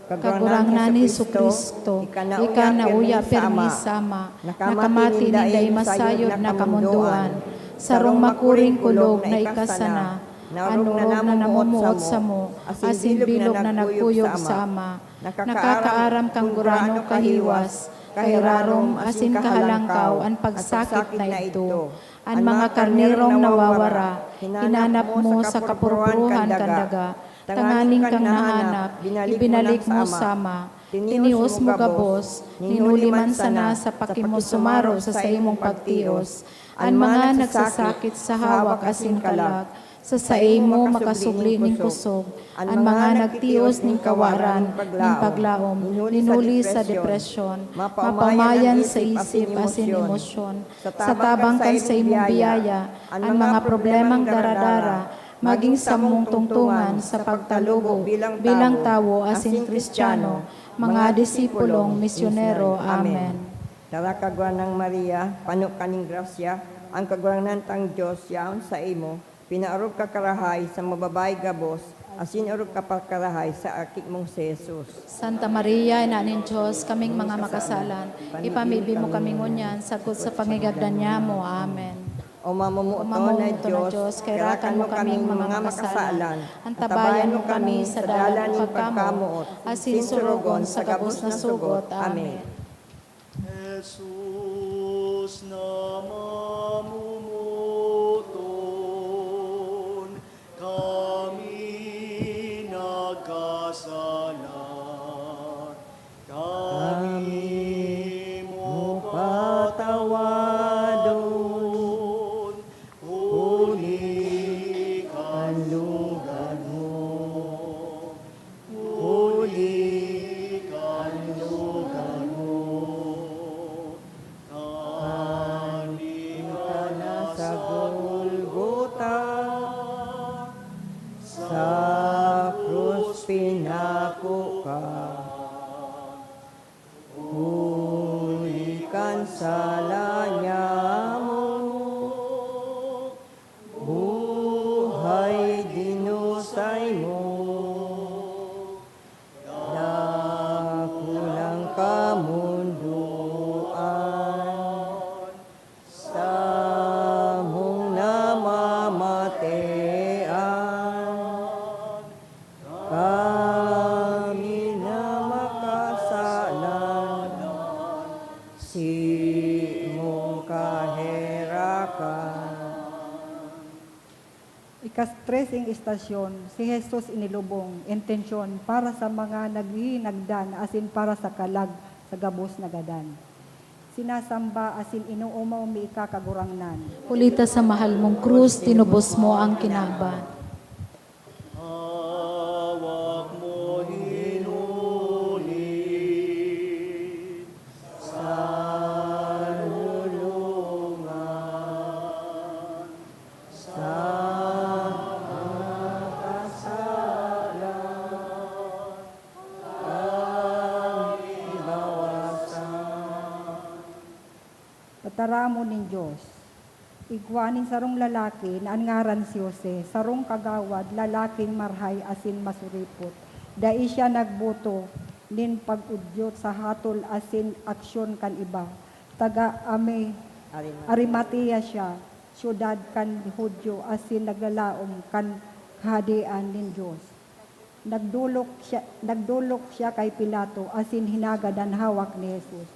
Kagurangnan ni Jesucristo, ikanauya permi sama, nakamati ninday masayod na kamunduan, sarong makuring kulog na ikasana, anurog na namumuot sa mo, asin bilog na nagkuyog sa ama, nakakaaram kang gurano kahiwas, kay rarom asin kahalangkaw ang pagsakit na ito, ang mga karnirong nawawara, hinanap mo sa kapurpuruhan kandaga, tanganing kang nahanap, ibinalik mo sama, tinios mo gabos, ninuliman sana sa pakimusumaro sa imong pagtios, ang mga nagsasakit sa hawak asin kalag, sa saimo makasubli ning kusog, ang mga nagtios ning kawaran, ning paglaom, ninuli sa depresyon, mapamayan sa isip asin emosyon, sa tabang kan sa imong biyaya, ang mga problemang daradara, maging sa mong tungtungan sa pagtalubo bilang tawo asin Kristiyano, mga disipulong misyonero. Amen. Tara kagwanang Maria, panuk kaning grasya, ang kagwanan tang Diyos yaon sa imo, pinaarog ka karahay sa mababay gabos, asin arog ka pakarahay sa akik mong si Jesus. Santa Maria, ina ning Diyos, kaming mga makasalan, ipamibi mo kami ngunyan, sagot sa pangigagdan niya mo. Amen. O mamumuto na Umamuto na Diyos, Diyos, kairakan mo kaming mga makasalan. Antabayan mo kami sa dalan ng pagkamuot, asin surugon sa gabos na sugot. Amen. Jesus na mamumuton, kami nagkasalan, kami mo patawadon, huli kan lugad mo, huli kan lugad mo. Kani ka na sa Golgota, sa krus pinako ka, hulikan sala niya mo, buhay dinusay mo, dakulang kamunduan, sa mong namamatean, kami na makasalan, si mong kahirakan. Ikastresing istasyon, si Jesus inilubong, intensyon para sa mga naghinagdan, asin para sa kalag sa gabos na gadan. Sinasamba asin inuumaw mi ikakagurangnan. Kulita sa mahal mong krus, tinubos mo ang kinaban. Hawak mo hinuli sa lulungan, sa mga kasalan, kami bawasan. Tataramo ning Diyos. Igwanin sarong lalaki na ang ngaran si Jose, sarong kagawad, lalaking marhay asin masuripot. Dai siya nagbuto, nin pag-udyot sa hatol asin aksyon kan iba. Taga Arimatea siya, syudad kan Hudyo, asin naglalaom kan kahadian nin Diyos. Nagdulok siya kay Pilato, asin hinagadan hawak ni Jesus.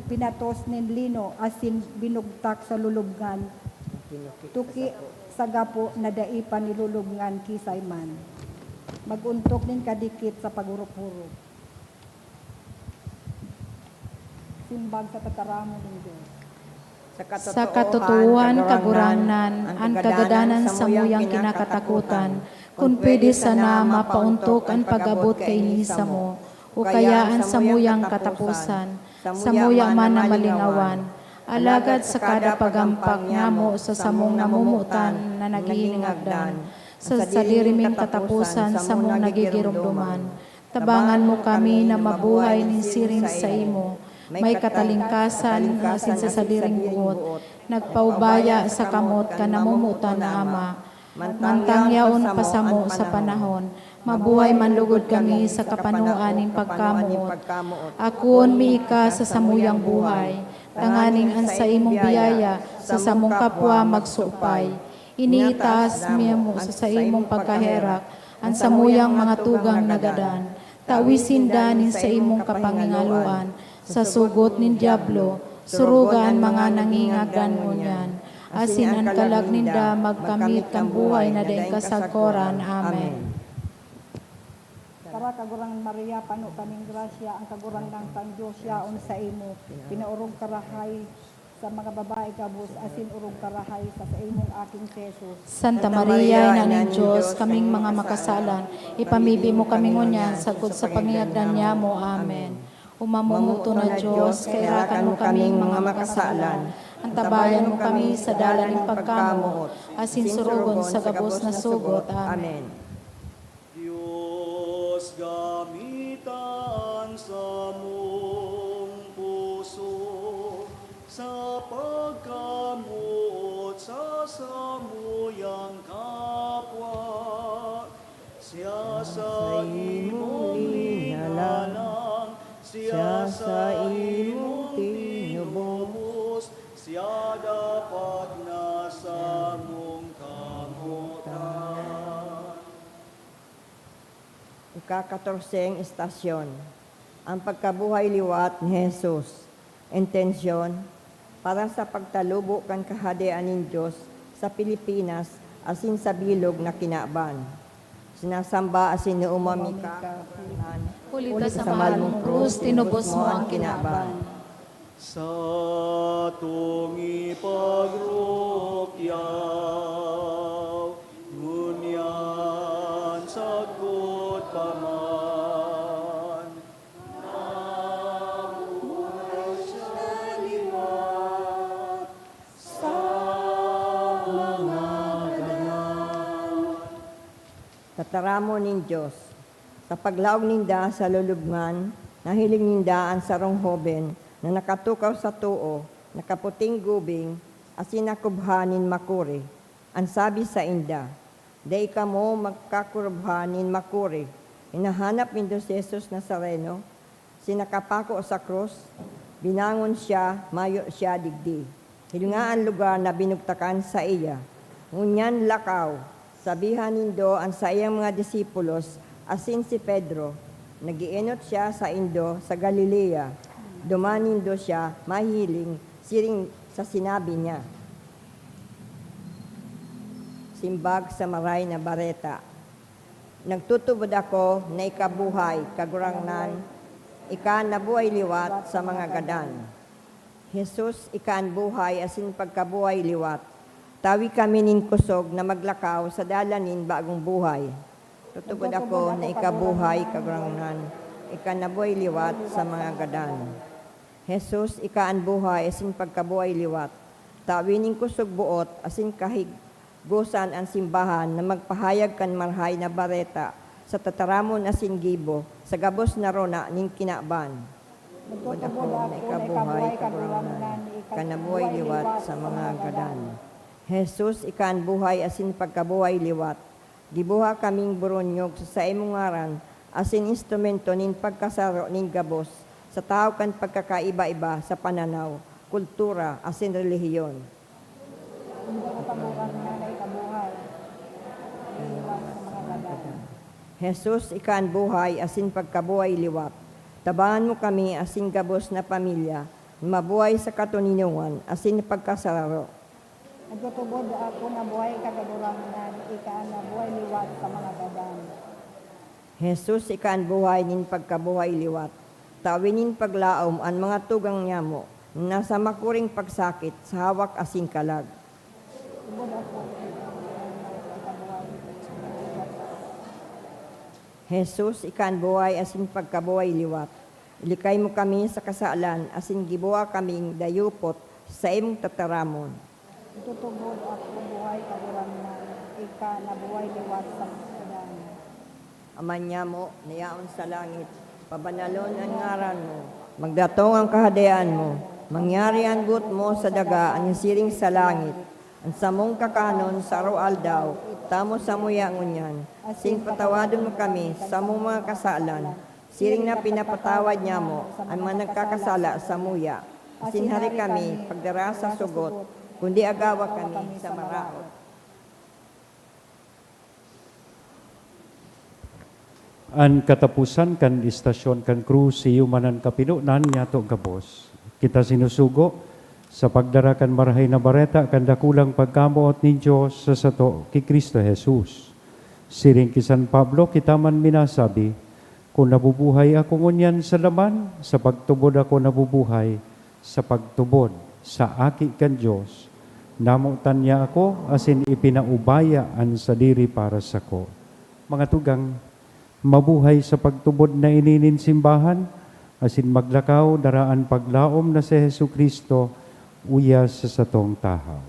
Pinatos nin lino, asin binugtak sa lulubngan. Tuki sa gapo na daipan nilulubngan kisay man. Maguntok nin kadikit sa pagurok-hurok. Simbag sa tataramo ng Diyos. Sa katotohan, kagurangnan, ang kagadanan sa muyang kinakatakutan, kung pwede sana mapauntok ang pag-abot kay Nisa mo, o kayaan sa muyang katapusan, sa muyang man na malingawan, alagad sa kada pagampak nga mo sa samong namumutan na naghihinagdan, sa diriming katapusan sa mong nagigirumduman, tabangan mo kami na mabuhay nin siring sa imo, may katalingkasan asin sa sadiring buot, nagpaubaya sa kamot ka namumutan na Ama, mantang yaon pasamo sa panahon, mabuhay manlugod kami sa kapanuan ning pagkamuot. Akon miika sa samuyang buhay, tanganing ang sa imong biyaya, sa samong kapwa magsupay. Iniitaas mo sa imong pagkaherak, ang samuyang mga tugang nagadan, tawisin danin sa imong kapangingaluan, sa sugot nin Diablo, surugan mga nangingagdan mo niyan. Asin ang kalag ninda magkamit kang buhay na daing kasagkoran. Amen. Tara kagurang Maria, pano kaming grasya, ang kagurang ng kang Diyos yaon sa imo, pinaurong karahay sa mga babae kabus, asin urong karahay sa imong aking Jesus. Santa Maria, Ina ng Diyos, kaming mga makasalan, ipamibi mo kami ngunyan, sagod sa pangiyagdan niya mo. Amen. Umamumuto na Diyos, kairakan mo kaming mga makasalan, ang tabayan mo kami sa dalan ng pagkamuot, asin surugon sa gabos na sugot. Amen. Diyos gamitan sa mong puso, sa pagkamuot sa samuyang kapwa, siya sa imong linalang, siya sa imong tinubos, siya dapat nasa mong kamutan. Ika-14 istasyon, ang pagkabuhay liwat ni Jesus. Intensyon, para sa pagtalubo kan kahadian ng Diyos sa Pilipinas asin sa bilog na kinaban. Sinasamba asin ni umami ka, Ulit sa mahal mong krus, tinubos mo ang kinaban. Sa tungi pagrukyaw, ngunyan sagot paman. Nabuhay siya liwat sa mga ganap. Tataramo ng Diyos, sa paglaog ninda sa lulubngan, nahiling ninda ang sarong hoben na nakatukaw sa tuo, nakaputing gubing, asin nakubhanin makuri. Ang sabi sa inda, day ka mo magkakurubhanin makuri. Hinahanap nindo si Jesus Nazareno, sinakapako sa krus, binangon siya, mayo siya digdi. Hilinga ang lugar na binugtakan sa iya. Ngunyan lakaw, sabihan nindo ang sa iyang mga disipulos, asin si Pedro, nagiinot siya sa Indo, sa Galilea. Dumanindo siya, mahiling, siring sa sinabi niya. Simbag sa maray na bareta. Nagtutubod ako na ikabuhay, kagurangnan, ika nabuhay liwat sa mga gadan. Jesus, ika ang buhay, asin pagkabuhay liwat. Tawi kami nin kusog na maglakaw sa dalanin bagong buhay. Tutubod ako na ikabuhay, kagurangnan, ika nabuhay liwat sa mga gadan. Jesus, ika ang buhay, asin pagkabuhay liwat. Tawinin kusog buot, asin kahigusan ang simbahan na magpahayag kan marhay na bareta sa tataramon asin gibo, sa gabos na rona ning kinaban. Tutubod ako na ikabuhay, kagurangnan, ika nabuhay liwat sa mga gadan. Jesus, ikaan buhay asin pagkabuhay liwat. Gibuha kaming buronyog sa imong ngaran asin instrumento nin pagkasaro nin gabos sa tao kan pagkakaiba-iba sa pananaw, kultura asin relihiyon. Jesus, ikaan buhay asin pagkabuhay liwat. Tabangan mo kami asin gabos na pamilya, mabuhay sa katuninungan asin pagkasararo. Nagtutubod ako na buhay kagadurangan, ikaan na buhay liwat sa mga gadan. Jesus, ikaan buhay nin pagkabuhay liwat. Tawinin paglaom ang mga tugang niya mo, nasa makuring pagsakit sa hawak asin kalag. Tubod ako Jesus, ikaan buhay asin pagkabuhay liwat. Ilikay mo kami sa kasalan asin gibuha kaming dayupot sa imong tataramon. Tutubod ako buhay kagadurangan, ikaan na buhay liwat sa mga gadan. Ama niya mo, nayaon sa langit, pabanalon ang ngaran mo, magdatong ang kahadayaan mo, mangyari ang gut mo sa daga ang siring sa langit, ang samong kakanon sa aral daw, tamo sa muya ngunyan, sin patawadon mo kami sa mong mga kasalan, siring na pinapatawad niya mo, ang mga nagkakasala sa muya, asin hari kami pagdara sa sugot, kundi agawa kami sa maraot. An katapusan kan istasyon kan krus siyo manan kapinunan yato gabos. Kita sinusugo sa pagdara kan marahay na bareta kan dakulang pagkamuot ni Diyos sa sato ki Kristo Jesus. Siring ki San Pablo kita man minasabi, kung nabubuhay ako ngunyan sa laman, sa pagtubod ako nabubuhay, sa pagtubod sa aki kan Diyos, namutan niya ako asin ipinaubaya ang sadiri para sa ko. Mga tugang, mabuhay sa pagtubod na ininin simbahan, asin maglakaw daraan paglaom na si Hesu Kristo, uyas sa satong tahaw.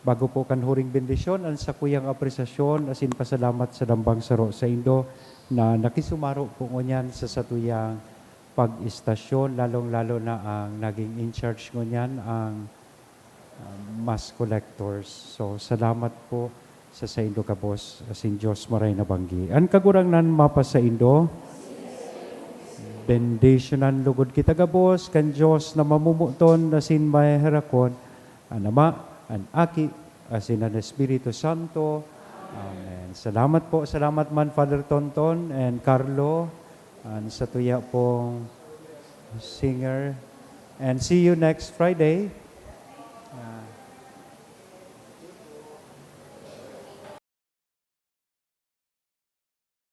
Bago po kan huring bendisyon, ang sakuyang apresasyon, asin pasalamat sa dambang saro sa Indo, na nakisumaro po ngunyan sa satuyang pag-istasyon, lalong-lalo na ang naging in-charge ngunyan, ang mass collectors. So, salamat po sa Indo kabos, asin Diyos maray na banggi. Ang kagurangnan mapa sa Indo, benditionan lugod kita kabos, kan Diyos na mamumuton, asin maherakon, ang Ama, ang Aki, asin ang Espiritu Santo. Amen. Salamat po, salamat man Father Tonton and Carlo, and sa tuya pong singer. And see you next Friday.